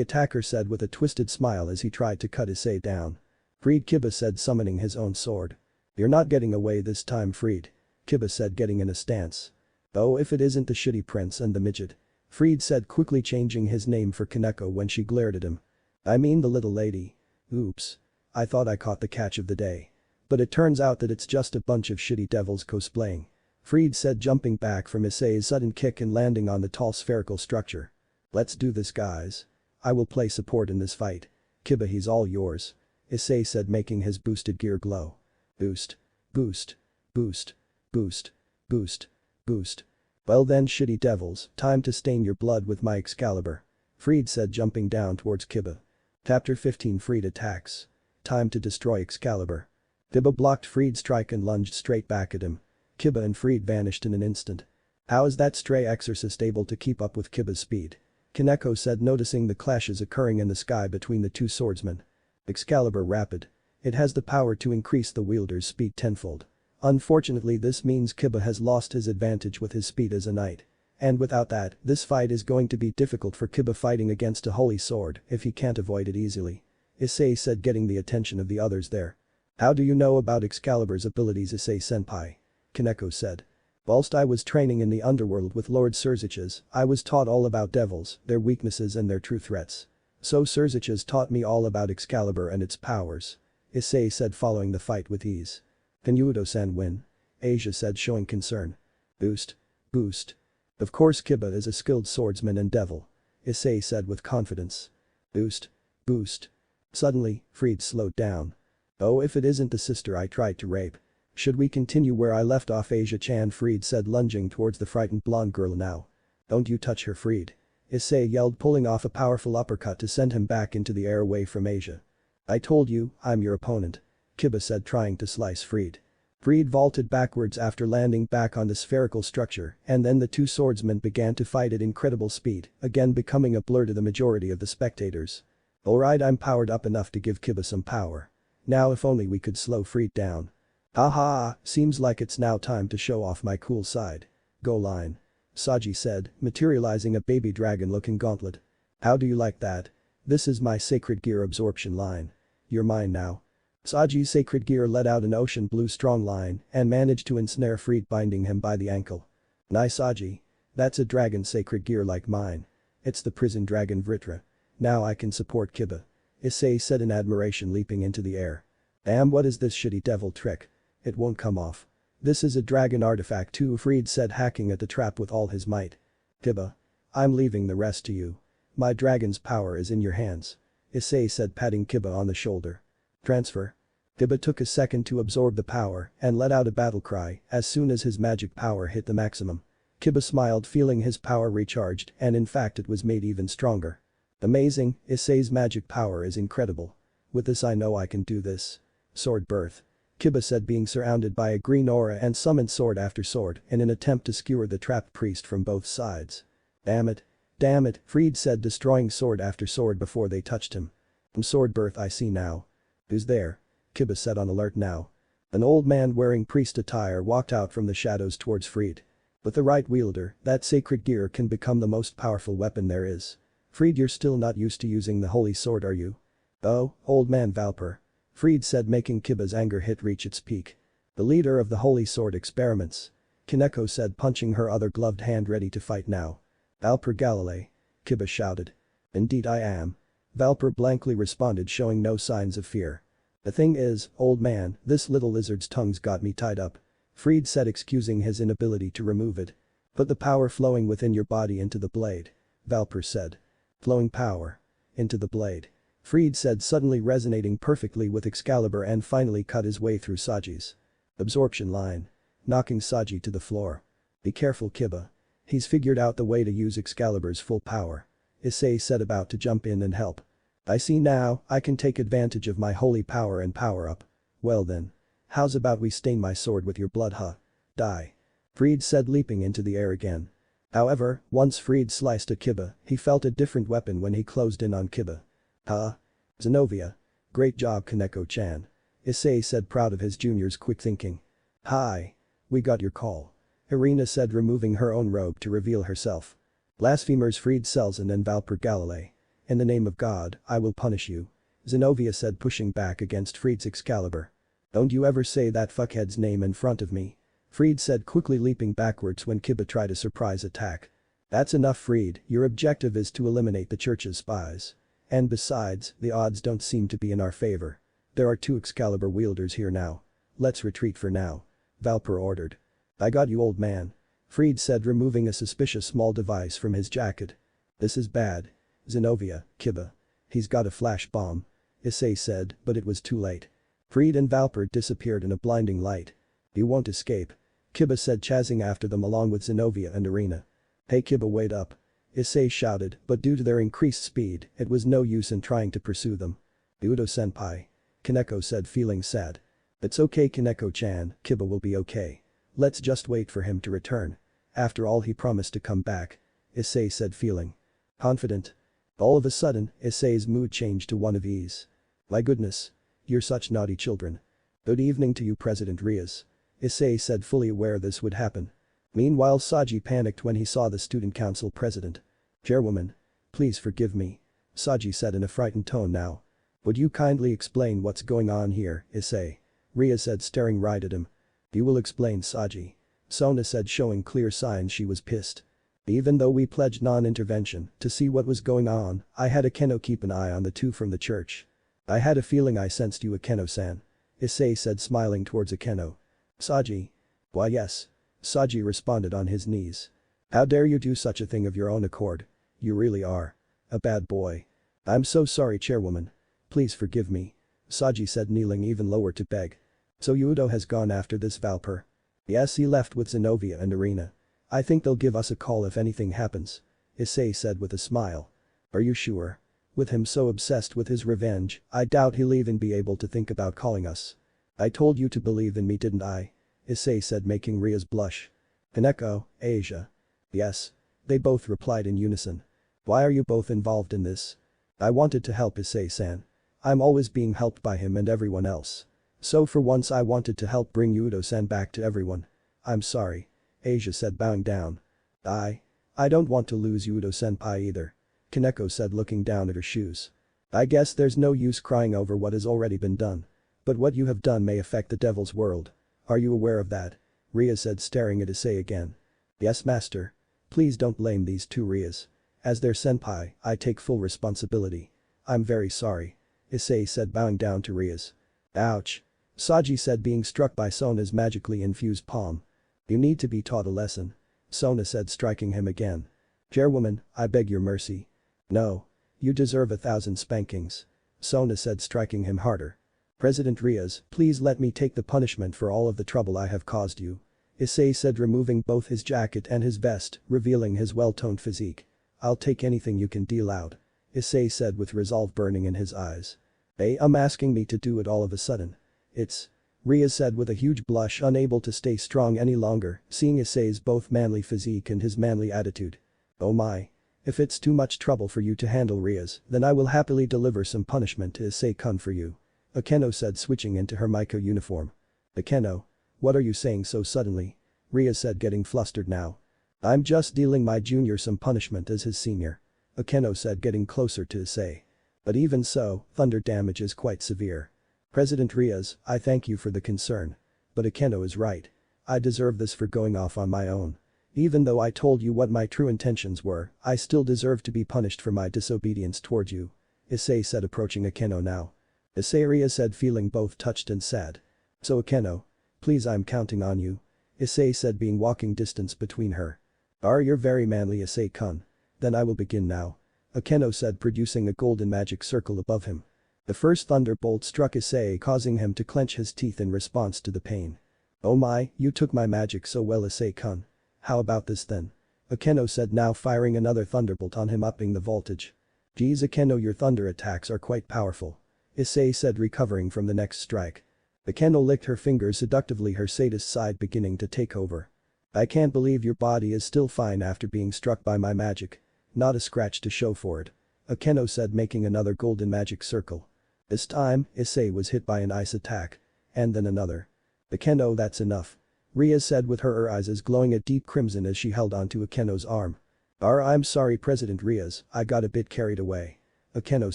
attacker said with a twisted smile as he tried to cut Issei down. Freed, Kiba said, summoning his own sword. You're not getting away this time, Freed. Kiba said, getting in a stance. Oh, if it isn't the shitty prince and the midget. Freed said, quickly changing his name for Kaneko when she glared at him. I mean the little lady. Oops. I thought I caught the catch of the day. But it turns out that it's just a bunch of shitty devils cosplaying. Freed said, jumping back from Issei's sudden kick and landing on the tall spherical structure. Let's do this, guys. I will play support in this fight. Kiba, he's all yours. Issei said, making his boosted gear glow. Boost. Boost. Boost. Boost. Boost. Boost. Well then, shitty devils, time to stain your blood with my Excalibur. Freed said, jumping down towards Kiba. Chapter 15, Freed attacks. Time to destroy Excalibur. Kiba blocked Freed's strike and lunged straight back at him. Kiba and Freed vanished in an instant. How is that stray exorcist able to keep up with Kiba's speed? Kaneko said, noticing the clashes occurring in the sky between the 2 swordsmen. Excalibur Rapid. It has the power to increase the wielder's speed tenfold. Unfortunately, this means Kiba has lost his advantage with his speed as a knight. And without that, this fight is going to be difficult for Kiba, fighting against a holy sword if he can't avoid it easily. Issei said, getting the attention of the others there. How do you know about Excalibur's abilities, Issei-senpai? Kaneko said. Whilst I was training in the underworld with Lord Cich, I was taught all about devils, their weaknesses and their true threats. So Cich taught me all about Excalibur and its powers. Issei said, following the fight with ease. Can Yudo-san win? Asia said, showing concern. Boost. Boost. Of course, Kiba is a skilled swordsman and devil. Issei said with confidence. Boost. Boost. Suddenly, Freed slowed down. Oh, if it isn't the sister I tried to rape. Should we continue where I left off, Asia-chan? Freed said, lunging towards the frightened blonde girl now. Don't you touch her, Freed. Issei yelled, pulling off a powerful uppercut to send him back into the air away from Asia. I told you, I'm your opponent. Kiba said, trying to slice Freed. Freed vaulted backwards after landing back on the spherical structure, and then the 2 swordsmen began to fight at incredible speed, again becoming a blur to the majority of the spectators. Alright, I'm powered up enough to give Kiba some power. Now if only we could slow Fried down. Haha, seems like it's now time to show off my cool side. Go line. Saji said, materializing a baby dragon-looking gauntlet. How do you like that? This is my sacred gear absorption line. You're mine now. Saji's sacred gear let out an ocean blue strong line and managed to ensnare Fried, binding him by the ankle. Nice Saji. That's a dragon sacred gear like mine. It's the prison dragon Vritra. Now I can support Kiba. Issei said in admiration, leaping into the air. Damn, what is this shitty devil trick? It won't come off. This is a dragon artifact too, Fried said, hacking at the trap with all his might. Kiba. I'm leaving the rest to you. My dragon's power is in your hands. Issei said, patting Kiba on the shoulder. Transfer. Kiba took a second to absorb the power and let out a battle cry as soon as his magic power hit the maximum. Kiba smiled, feeling his power recharged, and in fact it was made even stronger. Amazing, Issei's magic power is incredible. With this I know I can do this. Sword birth. Kiba said, being surrounded by a green aura, and summoned sword after sword in an attempt to skewer the trapped priest from both sides. Damn it. Damn it, Fried said, destroying sword after sword before they touched him. Sword birth, I see now. Who's there? Kiba said, on alert now. An old man wearing priest attire walked out from the shadows towards Fried. With the right wielder, that sacred gear can become the most powerful weapon there is. Fried, you're still not used to using the holy sword, are you? Oh, old man Valper. Fried said, making Kiba's anger reach its peak. The leader of the holy sword experiments. Kaneko said, punching her other gloved hand, ready to fight now. Valper Galilei. Kiba shouted. Indeed I am. Valper blankly responded, showing no signs of fear. The thing is, old man, this little lizard's tongue's got me tied up. Fried said, excusing his inability to remove it. Put the power flowing within your body into the blade. Valper said. Flowing power. Into the blade. Fried said, suddenly resonating perfectly with Excalibur, and finally cut his way through Saji's absorption line. Knocking Saji to the floor. Be careful, Kiba. He's figured out the way to use Excalibur's full power. Issei said, about to jump in and help. I see now, I can take advantage of my holy power and power up. Well then. How's about we stain my sword with your blood, huh? Die. Fried said, leaping into the air again. However, once Fried sliced at Kiba, he felt a different weapon when he closed in on Kiba. Huh? Zenovia. Great job, Kaneko-chan. Issei said, proud of his junior's quick thinking. Hi. We got your call. Irina said, removing her own robe to reveal herself. Blasphemers, Fried Selzen and Valper Galilei. In the name of God, I will punish you. Zenovia said, pushing back against Fried's Excalibur. Don't you ever say that fuckhead's name in front of me. Fried said, quickly leaping backwards when Kiba tried a surprise attack. That's enough, Fried, your objective is to eliminate the church's spies. And besides, the odds don't seem to be in our favor. There are 2 Excalibur wielders here now. Let's retreat for now. Valper ordered. I got you, old man. Fried said, removing a suspicious small device from his jacket. This is bad. Zenovia, Kiba. He's got a flash bomb. Issei said, but it was too late. Fried and Valper disappeared in a blinding light. You won't escape. Kiba said, chasing after them along with Zenovia and Irina. Hey Kiba, wait up. Issei shouted, but due to their increased speed, it was no use in trying to pursue them. Udo-senpai. Kaneko said, feeling sad. It's okay, Kaneko-chan, Kiba will be okay. Let's just wait for him to return. After all, he promised to come back. Issei said, feeling confident. All of a sudden, Issei's mood changed to one of ease. My goodness. You're such naughty children. Good evening to you, President Rias. Issei said, fully aware this would happen. Meanwhile, Saji panicked when he saw the student council president. Chairwoman. Please forgive me. Saji said in a frightened tone now. Would you kindly explain what's going on here, Issei? Rias said, staring right at him. You will explain, Saji. Sona said, showing clear signs she was pissed. Even though we pledged non-intervention to see what was going on, I had Akeno keep an eye on the 2 from the church. I had a feeling I sensed you, Akeno-san. Issei said, smiling towards Akeno. Saji. Why yes. Saji responded on his knees. How dare you do such a thing of your own accord? You really are a bad boy. I'm so sorry, Chairwoman. Please forgive me. Saji said, kneeling even lower to beg. So Udo has gone after this Valper? Yes, he left with Zenovia and Irina. I think they'll give us a call if anything happens. Issei said with a smile. Are you sure? With him so obsessed with his revenge, I doubt he'll even be able to think about calling us. I told you to believe in me, didn't I? Issei said, making Rias blush. Kaneko, Asia. Yes. They both replied in unison. Why are you both involved in this? I wanted to help, Issei-san. I'm always being helped by him and everyone else. So for once I wanted to help bring Udo-san back to everyone. I'm sorry. Asia said, bowing down. I don't want to lose Udo-senpai either. Kaneko said, looking down at her shoes. I guess there's no use crying over what has already been done. But what you have done may affect the devil's world. Are you aware of that? Ria said, staring at Issei again. Yes, master. Please don't blame these two Rias. As their senpai, I take full responsibility. I'm very sorry. Issei said, bowing down to Rias. Ouch. Saji said, being struck by Sona's magically infused palm. You need to be taught a lesson. Sona said, striking him again. Chairwoman, I beg your mercy. No. You deserve 1,000 spankings. Sona said, striking him harder. President Rias, please let me take the punishment for all of the trouble I have caused you. Issei said, removing both his jacket and his vest, revealing his well-toned physique. I'll take anything you can deal out. Issei said, with resolve burning in his eyes. I'm asking me to do it all of a sudden. It's. Ria said with a huge blush, unable to stay strong any longer, seeing Issei's both manly physique and his manly attitude. Oh my. If it's too much trouble for you to handle, Rias, then I will happily deliver some punishment to Issei-kun for you. Akeno said, switching into her Miko uniform. Akeno. What are you saying so suddenly? Ria said, getting flustered now. I'm just dealing my junior some punishment as his senior. Akeno said, getting closer to Issei. But even so, thunder damage is quite severe. President Rias, I thank you for the concern. But Akeno is right. I deserve this for going off on my own. Even though I told you what my true intentions were, I still deserve to be punished for my disobedience towards you. Issei said, approaching Akeno now. Issei, Ria said, feeling both touched and sad. So Akeno. Please, I'm counting on you. Issei said, being walking distance between her. You're very manly, Issei-kun. Then I will begin now. Akeno said, producing a golden magic circle above him. The first thunderbolt struck Issei, causing him to clench his teeth in response to the pain. Oh my, you took my magic so well, Issei-kun. How about this then? Akeno said, now firing another thunderbolt on him, upping the voltage. Geez, Akeno, your thunder attacks are quite powerful. Issei said, recovering from the next strike. Akeno licked her fingers seductively, her sadist side beginning to take over. I can't believe your body is still fine after being struck by my magic. Not a scratch to show for it. Akeno said, making another golden magic circle. This time, Issei was hit by an ice attack. And then another. Akeno, that's enough. Ria said with her eyes glowing a deep crimson as she held onto Akeno's arm. I'm sorry, President Rias, I got a bit carried away. Akeno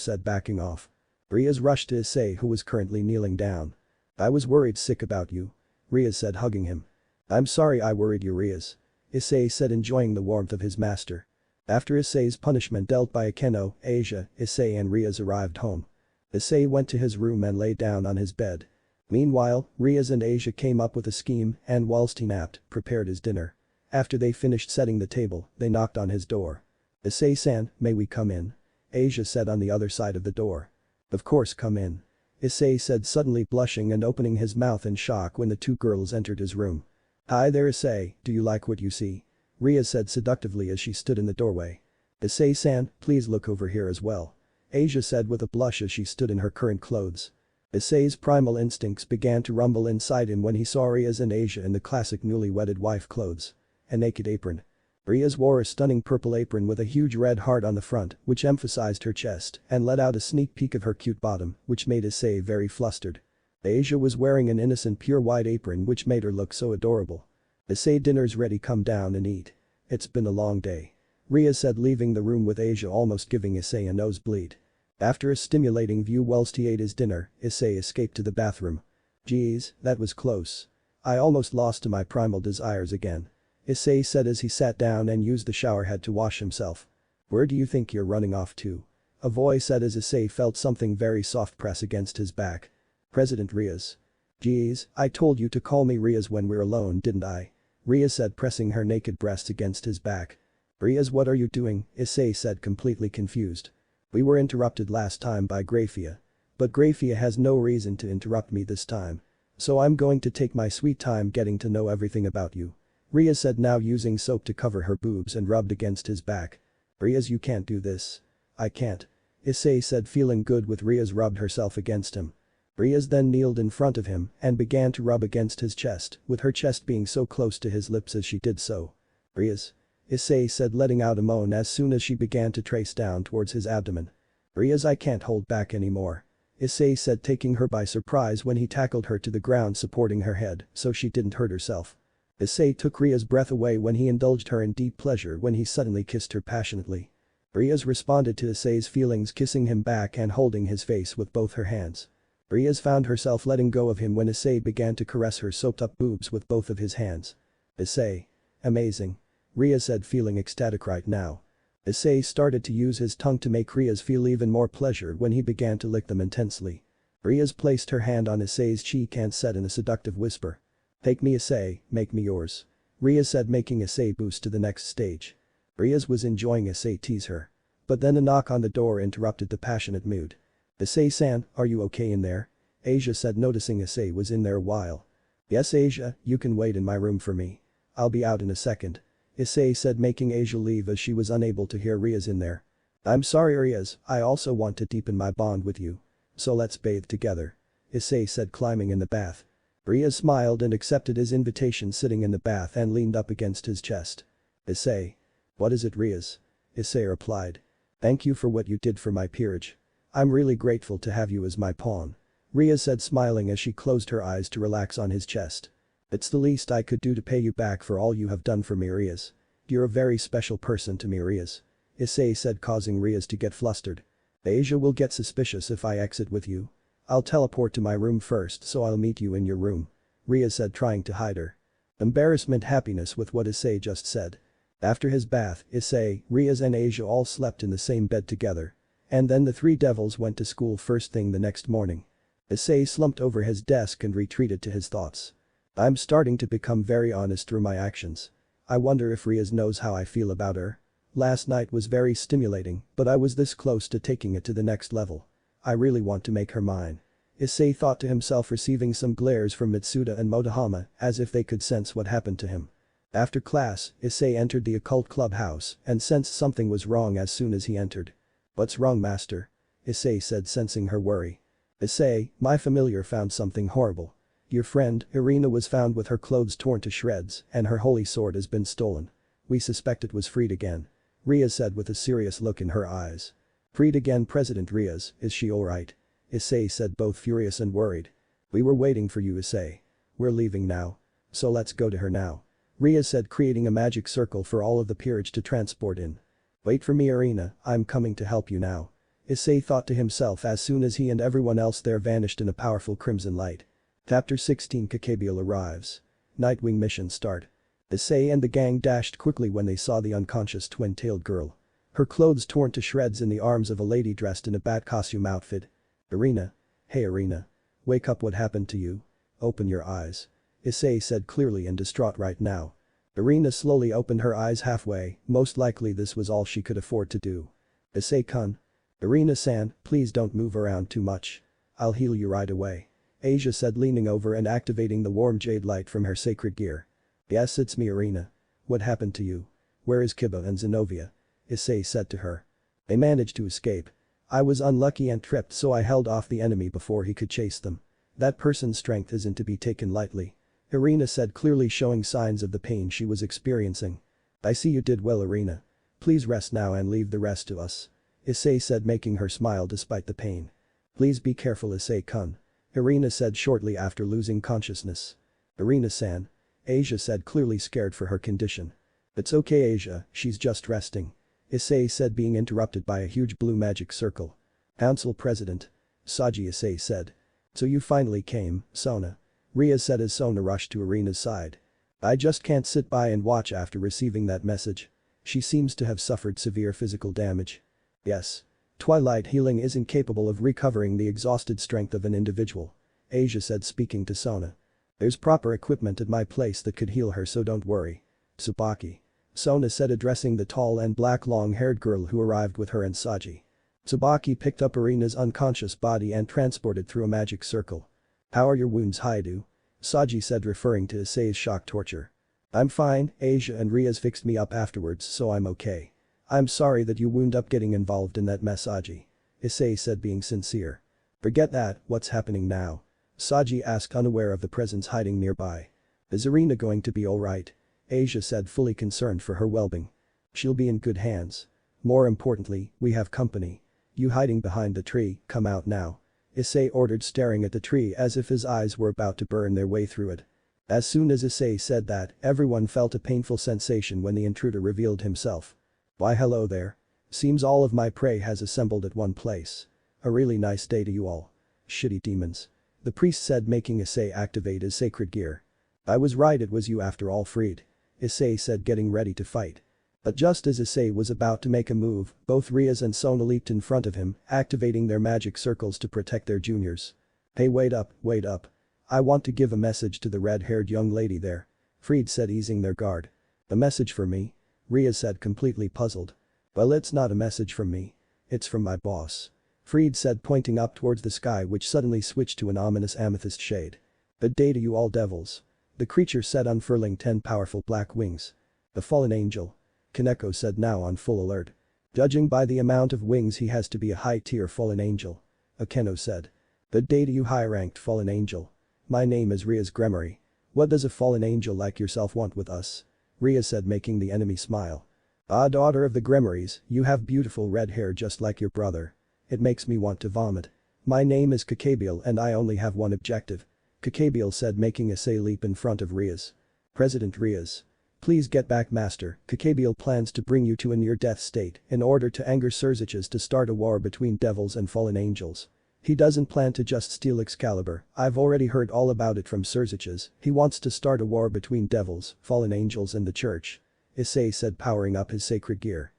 said, backing off. Rias rushed to Issei, who was currently kneeling down. I was worried sick about you. Rias said, hugging him. I'm sorry I worried you, Rias. Issei said, enjoying the warmth of his master. After Issei's punishment dealt by Akeno, Asia, Issei and Rias arrived home. Issei went to his room and lay down on his bed. Meanwhile, Rias and Asia came up with a scheme and whilst he napped, prepared his dinner. After they finished setting the table, they knocked on his door. Issei-san, may we come in? Asia said on the other side of the door. Of course, come in. Issei said, suddenly blushing and opening his mouth in shock when the two girls entered his room. Hi there, Issei, do you like what you see? Ria said seductively as she stood in the doorway. Issei-san, please look over here as well. Asia said with a blush as she stood in her current clothes. Issei's primal instincts began to rumble inside him when he saw Rias and Asia in the classic newly wedded wife clothes. A naked apron. Rias wore a stunning purple apron with a huge red heart on the front, which emphasized her chest and let out a sneak peek of her cute bottom, which made Issei very flustered. Asia was wearing an innocent pure white apron which made her look so adorable. Issei, dinner's ready, come down and eat. It's been a long day. Ria said, leaving the room with Asia almost giving Issei a nosebleed. After a stimulating view whilst he ate his dinner, Issei escaped to the bathroom. Geez, that was close. I almost lost to my primal desires again. Issei said as he sat down and used the shower head to wash himself. Where do you think you're running off to? A voice said as Issei felt something very soft press against his back. President Rias. Geez, I told you to call me Rias when we're alone, didn't I? Ria said, pressing her naked breasts against his back. Rias, what are you doing? Issei said, completely confused. We were interrupted last time by Grafia. But Grafia has no reason to interrupt me this time. So I'm going to take my sweet time getting to know everything about you. Ria said, now using soap to cover her boobs and rubbed against his back. Rias, you can't do this. I can't. Issei said, feeling good with Rias rubbed herself against him. Rias then kneeled in front of him and began to rub against his chest, with her chest being so close to his lips as she did so. Rias. Issei said, letting out a moan as soon as she began to trace down towards his abdomen. Rias, I can't hold back anymore. Issei said, taking her by surprise when he tackled her to the ground, supporting her head so she didn't hurt herself. Issei took Ria's breath away when he indulged her in deep pleasure when he suddenly kissed her passionately. Ria's responded to Issei's feelings, kissing him back and holding his face with both her hands. Ria's found herself letting go of him when Issei began to caress her soaked-up boobs with both of his hands. Issei. Amazing. Ria said, feeling ecstatic right now. Issei started to use his tongue to make Ria's feel even more pleasure when he began to lick them intensely. Ria's placed her hand on Issei's cheek and said in a seductive whisper. "Take me, Issei, make me yours." Ria said, making Issei boost to the next stage. Ria's was enjoying Issei tease her. But then a knock on the door interrupted the passionate mood. "Issei-san, are you okay in there?" Asia said, noticing Issei was in there a while. "Yes, Asia, you can wait in my room for me. I'll be out in a second." Issei said, making Asia leave as she was unable to hear Ria's in there. "I'm sorry, Ria's, I also want to deepen my bond with you. So let's bathe together." Issei said, climbing in the bath. Ria smiled and accepted his invitation, sitting in the bath and leaned up against his chest. "Issei." "What is it, Ria's?" Issei replied. "Thank you for what you did for my peerage. I'm really grateful to have you as my pawn." Ria said, smiling as she closed her eyes to relax on his chest. "It's the least I could do to pay you back for all you have done for me, Ria's. You're a very special person to me, Ria's." Issei said, causing Ria's to get flustered. "Asia will get suspicious if I exit with you. I'll teleport to my room first, so I'll meet you in your room." Ria said, trying to hide her embarrassment happiness with what Issei just said. After his bath, Issei, Ria's and Asia all slept in the same bed together. And then the three devils went to school first thing the next morning. Issei slumped over his desk and retreated to his thoughts. "I'm starting to become very honest through my actions. I wonder if Ria's knows how I feel about her. Last night was very stimulating, but I was this close to taking it to the next level. I really want to make her mine." Issei thought to himself, receiving some glares from Mitsuda and Motohama as if they could sense what happened to him. After class, Issei entered the occult clubhouse and sensed something was wrong as soon as he entered. "What's wrong, master?" Issei said, sensing her worry. "Issei, my familiar found something horrible. Your friend, Irina, was found with her clothes torn to shreds and her holy sword has been stolen. We suspect it was freed again." Ria said with a serious look in her eyes. "Freed again, President Ria's, is she alright?" Issei said, both furious and worried. "We were waiting for you, Issei. We're leaving now. So let's go to her now." Ria said, creating a magic circle for all of the peerage to transport in. "Wait for me, Irina, I'm coming to help you now." Issei thought to himself as soon as he and everyone else there vanished in a powerful crimson light. Chapter 16 Cabial arrives. Nightwing mission start. Issei and the gang dashed quickly when they saw the unconscious twin-tailed girl. Her clothes torn to shreds in the arms of a lady dressed in a bat costume outfit. "Irina. Hey Irina. Wake up, what happened to you? Open your eyes." Issei said, clearly and distraught right now. Irina slowly opened her eyes halfway, most likely this was all she could afford to do. "Issei-kun. Irina-san, please don't move around too much. I'll heal you right away." Asia said, leaning over and activating the warm jade light from her sacred gear. "Yes, it's me, Irina. What happened to you? Where is Kiba and Zenovia?" Issei said to her. "They managed to escape. I was unlucky and tripped, so I held off the enemy before he could chase them. That person's strength isn't to be taken lightly." Irina said, clearly showing signs of the pain she was experiencing. "I see you did well, Irina. Please rest now and leave the rest to us." Issei said, making her smile despite the pain. "Please be careful, Issei-kun." Irina said shortly after losing consciousness. "Irina-san." Asia said, clearly scared for her condition. "It's okay, Asia, she's just resting." Issei said, being interrupted by a huge blue magic circle. "Council President." Saji, Issei said. "So you finally came, Sona." Ria said as Sona rushed to Irina's side. "I just can't sit by and watch after receiving that message. She seems to have suffered severe physical damage." "Yes. Twilight healing isn't capable of recovering the exhausted strength of an individual," Asia said, speaking to Sona. "There's proper equipment at my place that could heal her, so don't worry." "Tsubaki." Sona said, addressing the tall and black long-haired girl who arrived with her and Saji. Tsubaki picked up Irina's unconscious body and transported through a magic circle. "How are your wounds, Haidu?" Saji said, referring to Issei's shock torture. "I'm fine, Asia and Ria's fixed me up afterwards, so I'm okay. I'm sorry that you wound up getting involved in that mess, Saji." Issei said, being sincere. "Forget that, what's happening now?" Saji asked, unaware of the presence hiding nearby. "Is Irina going to be alright?" Asia said, fully concerned for her well-being. "She'll be in good hands. More importantly, we have company. You hiding behind the tree, come out now." Issei ordered, staring at the tree as if his eyes were about to burn their way through it. As soon as Issei said that, everyone felt a painful sensation when the intruder revealed himself. Why hello there. Seems all of my prey has assembled at one place. A really nice day to you all. Shitty demons. The priest said, making Issei activate his sacred gear. I was right, it was you after all, Fried. Issei said, getting ready to fight. But just as Issei was about to make a move, both Riaz and Sona leaped in front of him, activating their magic circles to protect their juniors. Hey, wait up, wait up. I want to give a message to the red-haired young lady there. Fried said, easing their guard. A message for me? Riaz said, completely puzzled. Well, it's not a message from me. It's from my boss. Fried said, pointing up towards the sky, which suddenly switched to an ominous amethyst shade. Good day to you all, devils. The creature said, unfurling 10 powerful black wings. The fallen angel. Kaneko said, now on full alert. Judging by the amount of wings, he has to be a high-tier fallen angel. Akeno said. Good day to you, high-ranked fallen angel. My name is Riaz Gremory. What does a fallen angel like yourself want with us? Riaz said, making the enemy smile. Ah, daughter of the Gremories, you have beautiful red hair just like your brother. It makes me want to vomit. My name is Cabial and I only have one objective. Cabial said, making Issei leap in front of Riaz. President Riaz. Please get back, master. Cabial plans to bring you to a near-death state in order to anger Cich to start a war between devils and fallen angels. He doesn't plan to just steal Excalibur, I've already heard all about it from Cich. He wants to start a war between devils, fallen angels and the church. Issei said, powering up his sacred gear.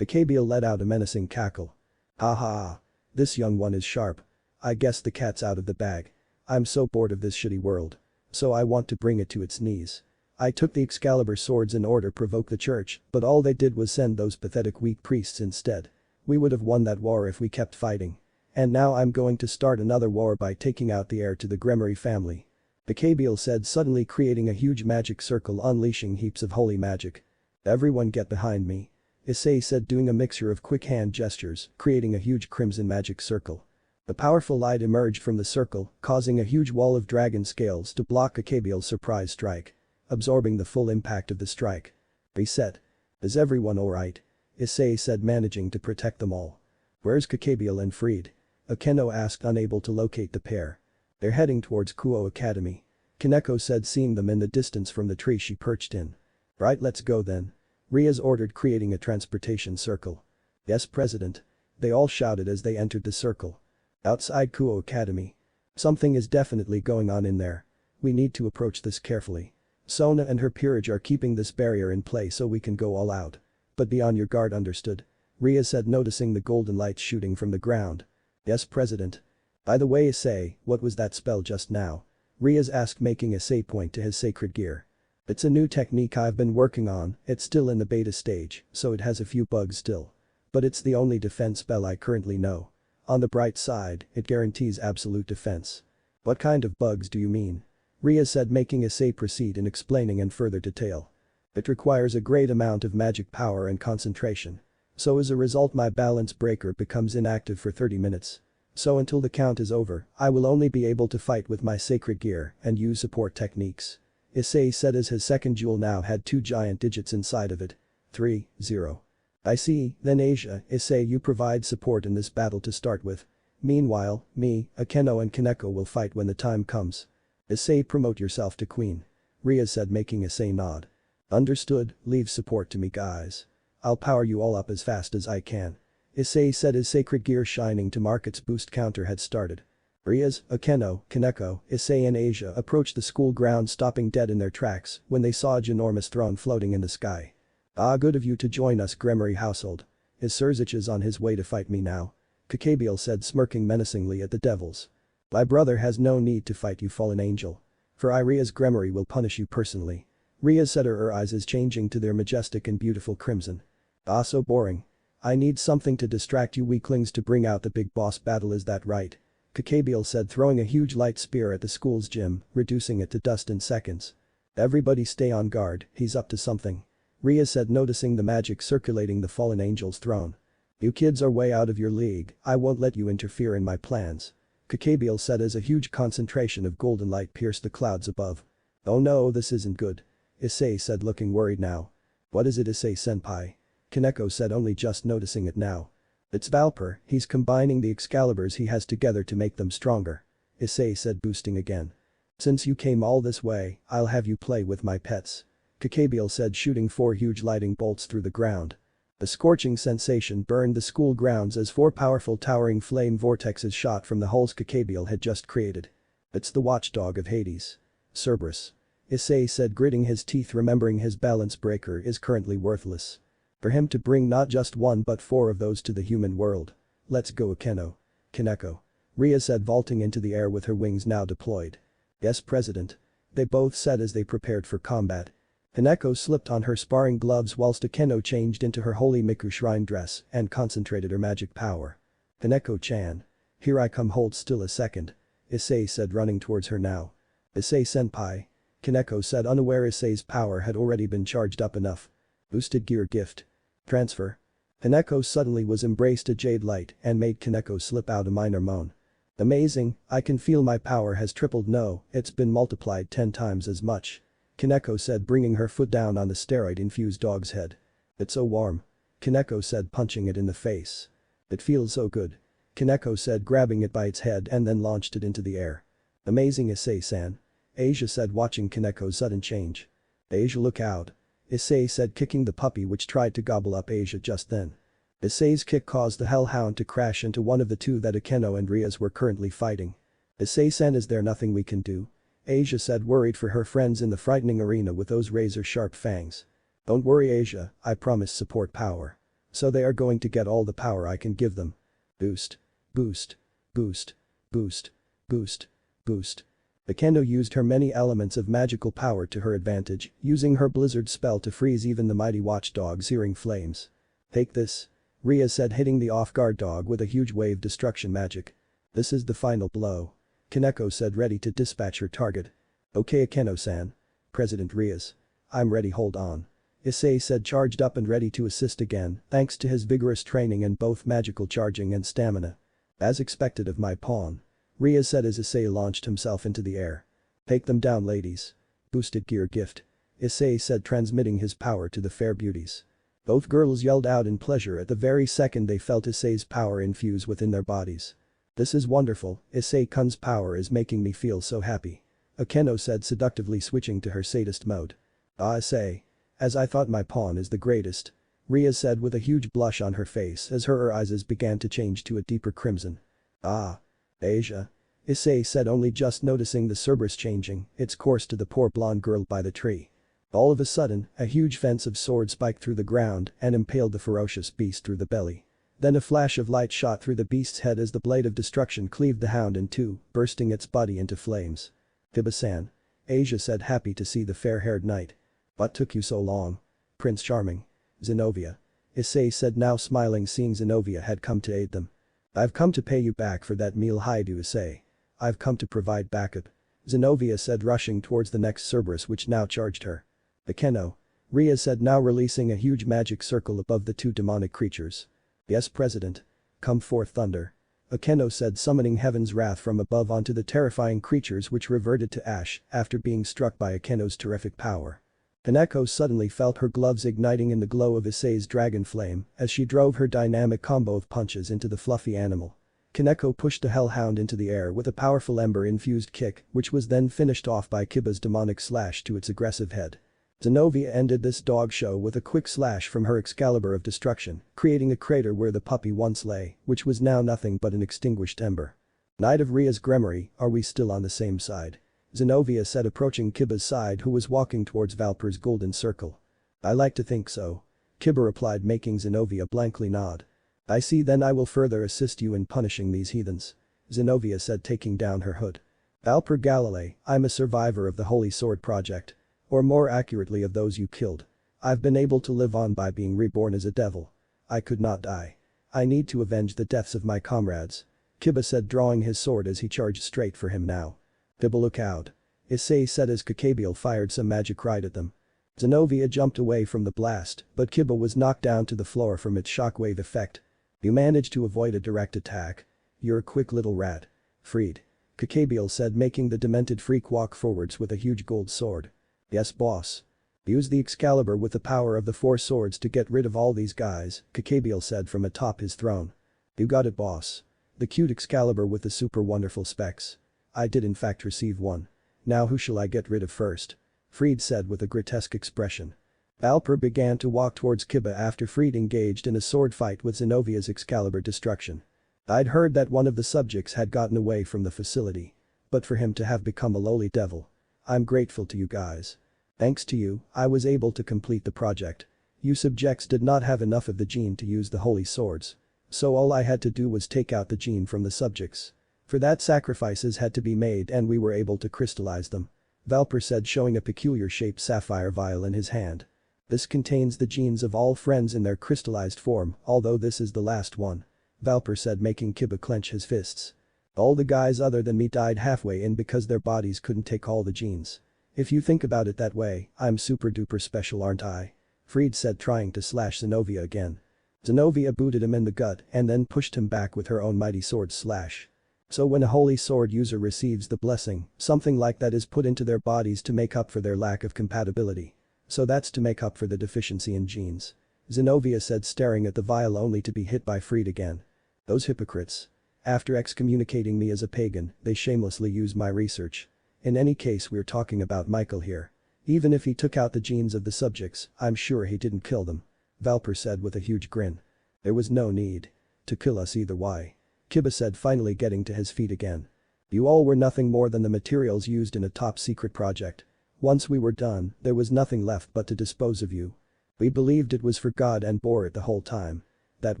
Cabial let out a menacing cackle. Ha ha. This young one is sharp. I guess the cat's out of the bag. I'm so bored of this shitty world. So I want to bring it to its knees. I took the Excalibur swords in order to provoke the church, but all they did was send those pathetic weak priests instead. We would have won that war if we kept fighting. And now I'm going to start another war by taking out the heir to the Gremory family. Cabial said, suddenly creating a huge magic circle, unleashing heaps of holy magic. Everyone get behind me. Issei said, doing a mixture of quick hand gestures, creating a huge crimson magic circle. A powerful light emerged from the circle, causing a huge wall of dragon scales to block Cabial's surprise strike. Absorbing the full impact of the strike. Reset. Is everyone alright? Issei said, managing to protect them all. Where's Cabial and Fried? Akeno asked, unable to locate the pair. They're heading towards Kuo Academy. Kaneko said, seeing them in the distance from the tree she perched in. Right, let's go then. Riaz ordered, creating a transportation circle. Yes, President. They all shouted as they entered the circle. Outside Kuo Academy. Something is definitely going on in there. We need to approach this carefully. Sona and her peerage are keeping this barrier in place so we can go all out. But be on your guard, understood? Riaz said, noticing the golden lights shooting from the ground. Yes, President. By the way, Issei, what was that spell just now? Riaz asked, making Issei point to his sacred gear. It's a new technique I've been working on, it's still in the beta stage, so it has a few bugs still. But it's the only defense spell I currently know. On the bright side, it guarantees absolute defense. What kind of bugs do you mean? Riaz said, making Issei proceed in explaining in further detail. It requires a great amount of magic power and concentration. So as a result, my balance breaker becomes inactive for 30 minutes. So until the count is over, I will only be able to fight with my sacred gear and use support techniques. Issei said, as his second jewel now had 2 giant digits inside of it. 3, 0. I see, then Asia, Issei, you provide support in this battle to start with. Meanwhile, me, Akeno and Kaneko will fight when the time comes. Issei, promote yourself to queen. Riaz said, making Issei nod. Understood, leave support to me, guys. I'll power you all up as fast as I can. Issei said, his sacred gear shining to mark its boost counter had started. Riaz, Akeno, Kaneko, Issei and Asia approached the school grounds, stopping dead in their tracks when they saw a ginormous throne floating in the sky. Ah, good of you to join us, Gremory household. Is Cich on his way to fight me now? Cabial said, smirking menacingly at the devils. My brother has no need to fight you, fallen angel. For I, Riaz Gremory, will punish you personally. Riaz said, her eyes is changing to their majestic and beautiful crimson. Ah, so boring. I need something to distract you weaklings to bring out the big boss battle, is that right? Cabial said, throwing a huge light spear at the school's gym, reducing it to dust in seconds. Everybody stay on guard, he's up to something. Riaz said, noticing the magic circulating the fallen angel's throne. You kids are way out of your league, I won't let you interfere in my plans. Cabial said, as a huge concentration of golden light pierced the clouds above. Oh no, this isn't good. Issei said, looking worried now. What is it, Issei senpai? Kaneko said, only just noticing it now. It's Valper, he's combining the Excaliburs he has together to make them stronger. Issei said, boosting again. Since you came all this way, I'll have you play with my pets. Cabial said, shooting 4 huge lightning bolts through the ground. A scorching sensation burned the school grounds as 4 powerful towering flame vortexes shot from the holes Cabial had just created. It's the watchdog of Hades. Cerberus. Issei said, gritting his teeth, remembering his balance breaker is currently worthless. For him to bring not just 1 but 4 of those to the human world. Let's go Akeno. Kaneko. Ria said, vaulting into the air with her wings now deployed. Yes, President. They both said as they prepared for combat. Kaneko slipped on her sparring gloves whilst Akeno changed into her holy Miku shrine dress and concentrated her magic power. Kaneko-chan. Here I come, hold still a second. Issei said, running towards her now. Issei-senpai. Kaneko said, unaware Issei's power had already been charged up enough. Boosted gear gift. Transfer. Kaneko suddenly was embraced a jade light and made Kaneko slip out a minor moan. Amazing, I can feel my power has tripled. No, it's been multiplied 10 times as much. Kaneko said, bringing her foot down on the steroid-infused dog's head. It's so warm. Kaneko said, punching it in the face. It feels so good. Kaneko said, grabbing it by its head and then launched it into the air. Amazing, Issei-san. Asia said, watching Kaneko's sudden change. Asia, look out. Issei said, kicking the puppy which tried to gobble up Asia just then. Issei's kick caused the hellhound to crash into one of the 2 that Akeno and Rias were currently fighting. Issei-san, is there nothing we can do? Asia said, worried for her friends in the frightening arena with those razor-sharp fangs. Don't worry, Asia, I promise support power. So they are going to get all the power I can give them. Boost. Boost. Boost. Boost. Boost. Boost. Akeno used her many elements of magical power to her advantage, using her blizzard spell to freeze even the mighty watchdog searing flames. Take this. Ria said, hitting the off-guard dog with a huge wave destruction magic. This is the final blow. Kaneko said, ready to dispatch her target. Okay Akeno-san. President Rias. I'm ready, hold on. Issei said, charged up and ready to assist again, thanks to his vigorous training in both magical charging and stamina. As expected of my pawn. Ria said as Issei launched himself into the air. Take them down, ladies. Boosted gear gift. Issei said, transmitting his power to the fair beauties. Both girls yelled out in pleasure at the very second they felt Issei's power infuse within their bodies. This is wonderful, Issei-kun's power is making me feel so happy. Akeno said, seductively switching to her sadist mode. Ah, Issei. As I thought, my pawn is the greatest. Ria said with a huge blush on her face as her eyes began to change to a deeper crimson. Ah. Asia. Issei said, only just noticing the Cerberus changing its course to the poor blonde girl by the tree. All of a sudden, a huge fence of sword spiked through the ground and impaled the ferocious beast through the belly. Then a flash of light shot through the beast's head as the blade of destruction cleaved the hound in 2, bursting its body into flames. Kiba-san. Asia said, happy to see the fair-haired knight. What took you so long? Prince Charming. Zenovia. Issei said, now smiling, seeing Zenovia had come to aid them. I've come to pay you back for that meal, Haidu, Issei. I've come to provide backup. Zenovia said, rushing towards the next Cerberus which now charged her. Akeno. Ria said, now releasing a huge magic circle above the 2 demonic creatures. Yes, President. Come forth, thunder. Akeno said, summoning heaven's wrath from above onto the terrifying creatures which reverted to ash after being struck by Akeno's terrific power. Kaneko suddenly felt her gloves igniting in the glow of Issei's dragon flame as she drove her dynamic combo of punches into the fluffy animal. Kaneko pushed the hellhound into the air with a powerful ember-infused kick which was then finished off by Kiba's demonic slash to its aggressive head. Zenovia ended this dog show with a quick slash from her Excalibur of destruction, creating a crater where the puppy once lay, which was now nothing but an extinguished ember. Knight of Ria's Gremory, are we still on the same side? Zenovia said, approaching Kiba's side, who was walking towards Valper's golden circle. I like to think so. Kiba replied, making Zenovia blankly nod. I see, then I will further assist you in punishing these heathens. Zenovia said, taking down her hood. Valper Galilei, I'm a survivor of the Holy Sword Project. Or more accurately of those you killed. I've been able to live on by being reborn as a devil. I could not die. I need to avenge the deaths of my comrades. Kiba said, drawing his sword as he charged straight for him now. Kiba, look out. Issei said as Cabial fired some magic right at them. Zenovia jumped away from the blast, but Kiba was knocked down to the floor from its shockwave effect. You managed to avoid a direct attack. You're a quick little rat. Freed. Cabial said, making the demented freak walk forwards with a huge gold sword. Yes, boss. Use the Excalibur with the power of the 4 swords to get rid of all these guys, Cabial said from atop his throne. You got it, boss. The cute Excalibur with the super wonderful specs. I did in fact receive one. Now who shall I get rid of first? Freed said with a grotesque expression. Valper began to walk towards Kiba after Freed engaged in a sword fight with Zenovia's Excalibur destruction. I'd heard that one of the subjects had gotten away from the facility. But for him to have become a lowly devil. I'm grateful to you guys. Thanks to you, I was able to complete the project. You subjects did not have enough of the gene to use the holy swords. So all I had to do was take out the gene from the subjects. For that sacrifices had to be made and we were able to crystallize them. Valper said, showing a peculiar shaped sapphire vial in his hand. This contains the genes of all friends in their crystallized form, although this is the last one. Valper said, making Kiba clench his fists. All the guys other than me died halfway in because their bodies couldn't take all the genes. If you think about it that way, I'm super duper special, aren't I? Freed said, trying to slash Zenovia again. Zenovia booted him in the gut and then pushed him back with her own mighty sword slash. So when a holy sword user receives the blessing, something like that is put into their bodies to make up for their lack of compatibility. So that's to make up for the deficiency in genes. Zenovia said, staring at the vial only to be hit by Freed again. Those hypocrites. After excommunicating me as a pagan, they shamelessly use my research. In any case, we're talking about Michael here. Even if he took out the genes of the subjects, I'm sure he didn't kill them. Valper said with a huge grin. There was no need to kill us either. Why? Kiba said, finally getting to his feet again. You all were nothing more than the materials used in a top secret project. Once we were done, there was nothing left but to dispose of you. We believed it was for God and bore it the whole time. That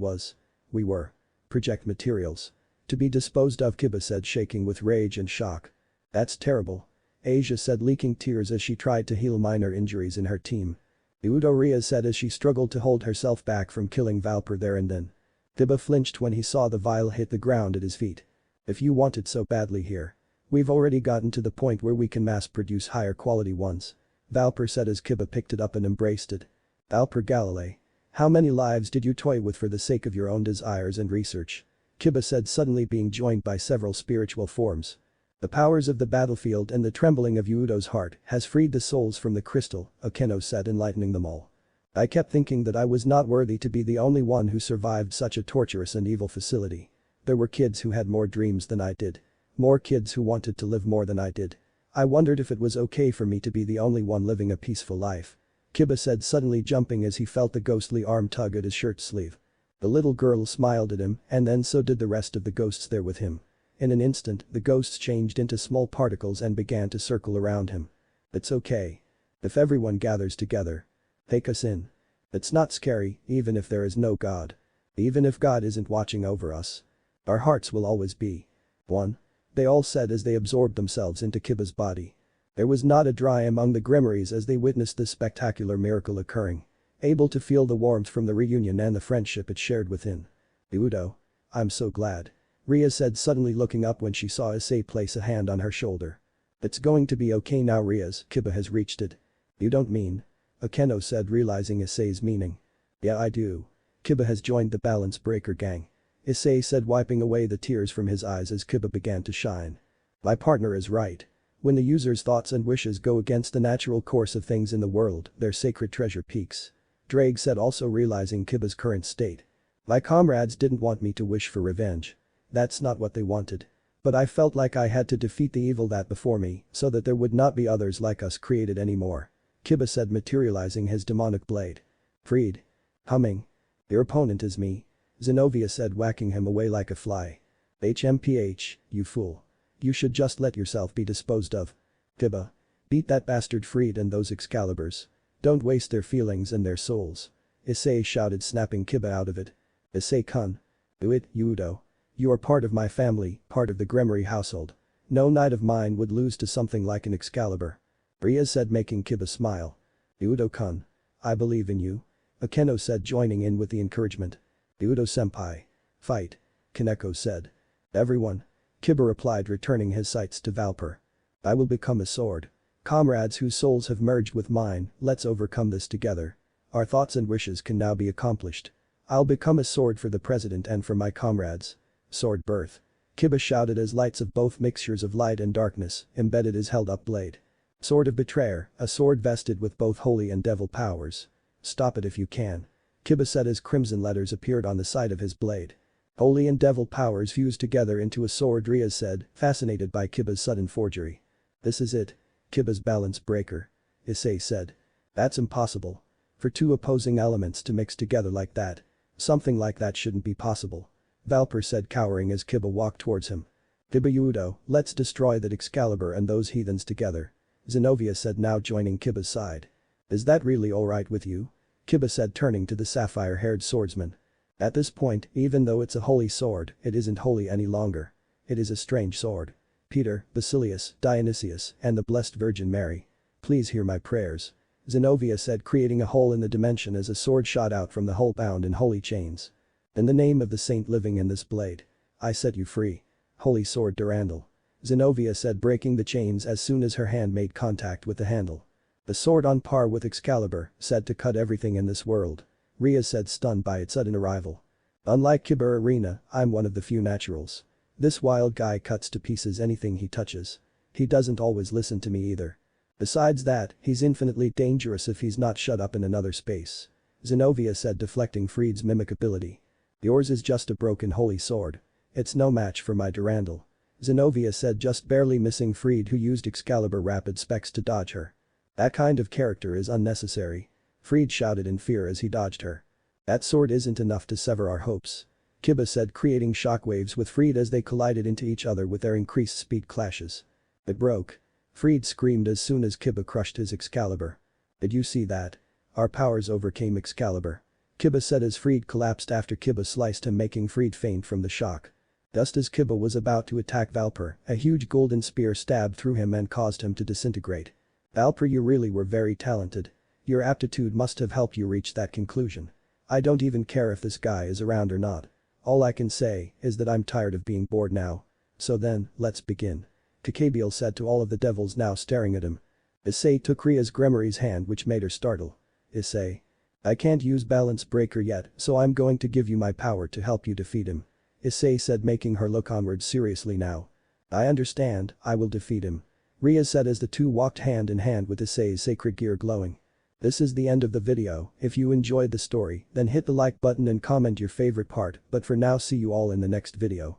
was. We were. Project materials. To be disposed of, Kiba said, shaking with rage and shock. That's terrible. Asia said, leaking tears as she tried to heal minor injuries in her team. Eudoria said as she struggled to hold herself back from killing Valper there and then. Kiba flinched when he saw the vial hit the ground at his feet. If you want it so badly here. We've already gotten to the point where we can mass produce higher quality ones. Valper said as Kiba picked it up and embraced it. Valper Galilei. How many lives did you toy with for the sake of your own desires and research? Kiba said, suddenly being joined by several spiritual forms. The powers of the battlefield and the trembling of Yudo's heart has freed the souls from the crystal, Akeno said, enlightening them all. I kept thinking that I was not worthy to be the only one who survived such a torturous and evil facility. There were kids who had more dreams than I did. More kids who wanted to live more than I did. I wondered if it was okay for me to be the only one living a peaceful life. Kiba said, suddenly jumping as he felt the ghostly arm tug at his shirt sleeve. The little girl smiled at him and then so did the rest of the ghosts there with him. In an instant, the ghosts changed into small particles and began to circle around him. It's okay. If everyone gathers together. Take us in. It's not scary, even if there is no God. Even if God isn't watching over us. Our hearts will always be one. They all said as they absorbed themselves into Kiba's body. There was not a dry among the Grimoires as they witnessed this spectacular miracle occurring. Able to feel the warmth from the reunion and the friendship it shared within. Udo. I'm so glad. Ria said, suddenly looking up when she saw Issei place a hand on her shoulder. It's going to be okay now, Ria's. Kiba has reached it. You don't mean? Akeno said, realizing Issei's meaning. Yeah, I do. Kiba has joined the balance breaker gang. Issei said, wiping away the tears from his eyes as Kiba began to shine. My partner is right. When the user's thoughts and wishes go against the natural course of things in the world, their sacred treasure peaks. Drake said, also realizing Kiba's current state. My comrades didn't want me to wish for revenge. That's not what they wanted. But I felt like I had to defeat the evil that before me so that there would not be others like us created anymore. Kiba said, materializing his demonic blade. Freed. Humming. Your opponent is me. Zenovia said, whacking him away like a fly. HMPH, you fool. You should just let yourself be disposed of. Kiba. Beat that bastard Freed and those Excaliburs. Don't waste their feelings and their souls. Issei shouted, snapping Kiba out of it. Issei-kun. Do it, Udo. You are part of my family, part of the Grimoire household. No knight of mine would lose to something like an Excalibur. Ria said, making Kiba smile. Udo-kun. I believe in you. Akeno said, joining in with the encouragement. Udo-senpai. Fight. Kaneko said. Everyone. Kiba replied, returning his sights to Valper. I will become a sword. Comrades whose souls have merged with mine, let's overcome this together. Our thoughts and wishes can now be accomplished. I'll become a sword for the president and for my comrades. Sword birth. Kiba shouted as lights of both mixtures of light and darkness embedded his held-up blade. Sword of Betrayer, a sword vested with both holy and devil powers. Stop it if you can. Kiba said as crimson letters appeared on the side of his blade. Holy and devil powers fused together into a sword, Ria said, fascinated by Kiba's sudden forgery. This is it. Kiba's balance breaker. Issei said. That's impossible. For two opposing elements to mix together like that. Something like that shouldn't be possible. Valper said, cowering as Kiba walked towards him. Kiba, let's destroy that Excalibur and those heathens together. Zenovia said, now joining Kiba's side. Is that really alright with you? Kiba said, turning to the sapphire-haired swordsman. At this point, even though it's a holy sword, it isn't holy any longer. It is a strange sword. Peter, Basilius, Dionysius, and the Blessed Virgin Mary. Please hear my prayers. Zenovia said, creating a hole in the dimension as a sword shot out from the hole bound in holy chains. In the name of the saint living in this blade. I set you free. Holy sword Durandal. Zenovia said, breaking the chains as soon as her hand made contact with the handle. The sword on par with Excalibur, said to cut everything in this world. Ria said, stunned by its sudden arrival. Unlike Kiba or Arena, I'm one of the few naturals. This wild guy cuts to pieces anything he touches. He doesn't always listen to me either. Besides that, he's infinitely dangerous if he's not shut up in another space. Zenovia said, deflecting Freed's mimic ability. Yours is just a broken holy sword. It's no match for my Durandal. Zenovia said, just barely missing Freed, who used Excalibur rapid specs to dodge her. That kind of character is unnecessary. Freed shouted in fear as he dodged her. That sword isn't enough to sever our hopes. Kiba said, creating shockwaves with Freed as they collided into each other with their increased speed clashes. It broke. Freed screamed as soon as Kiba crushed his Excalibur. Did you see that? Our powers overcame Excalibur. Kiba said as Freed collapsed after Kiba sliced him, making Freed faint from the shock. Just as Kiba was about to attack Valper, a huge golden spear stabbed through him and caused him to disintegrate. Valper, you really were very talented. Your aptitude must have helped you reach that conclusion. I don't even care if this guy is around or not. All I can say is that I'm tired of being bored now. So then, let's begin. Cabial said to all of the devils now staring at him. Issei took Ria's Grimory's hand, which made her startle. Issei. I can't use balance breaker yet, so I'm going to give you my power to help you defeat him. Issei said, making her look onward seriously now. I understand, I will defeat him. Ria said as the two walked hand in hand with Issei's sacred gear glowing. This is the end of the video. If you enjoyed the story, then hit the like button and comment your favorite part, but for now, see you all in the next video.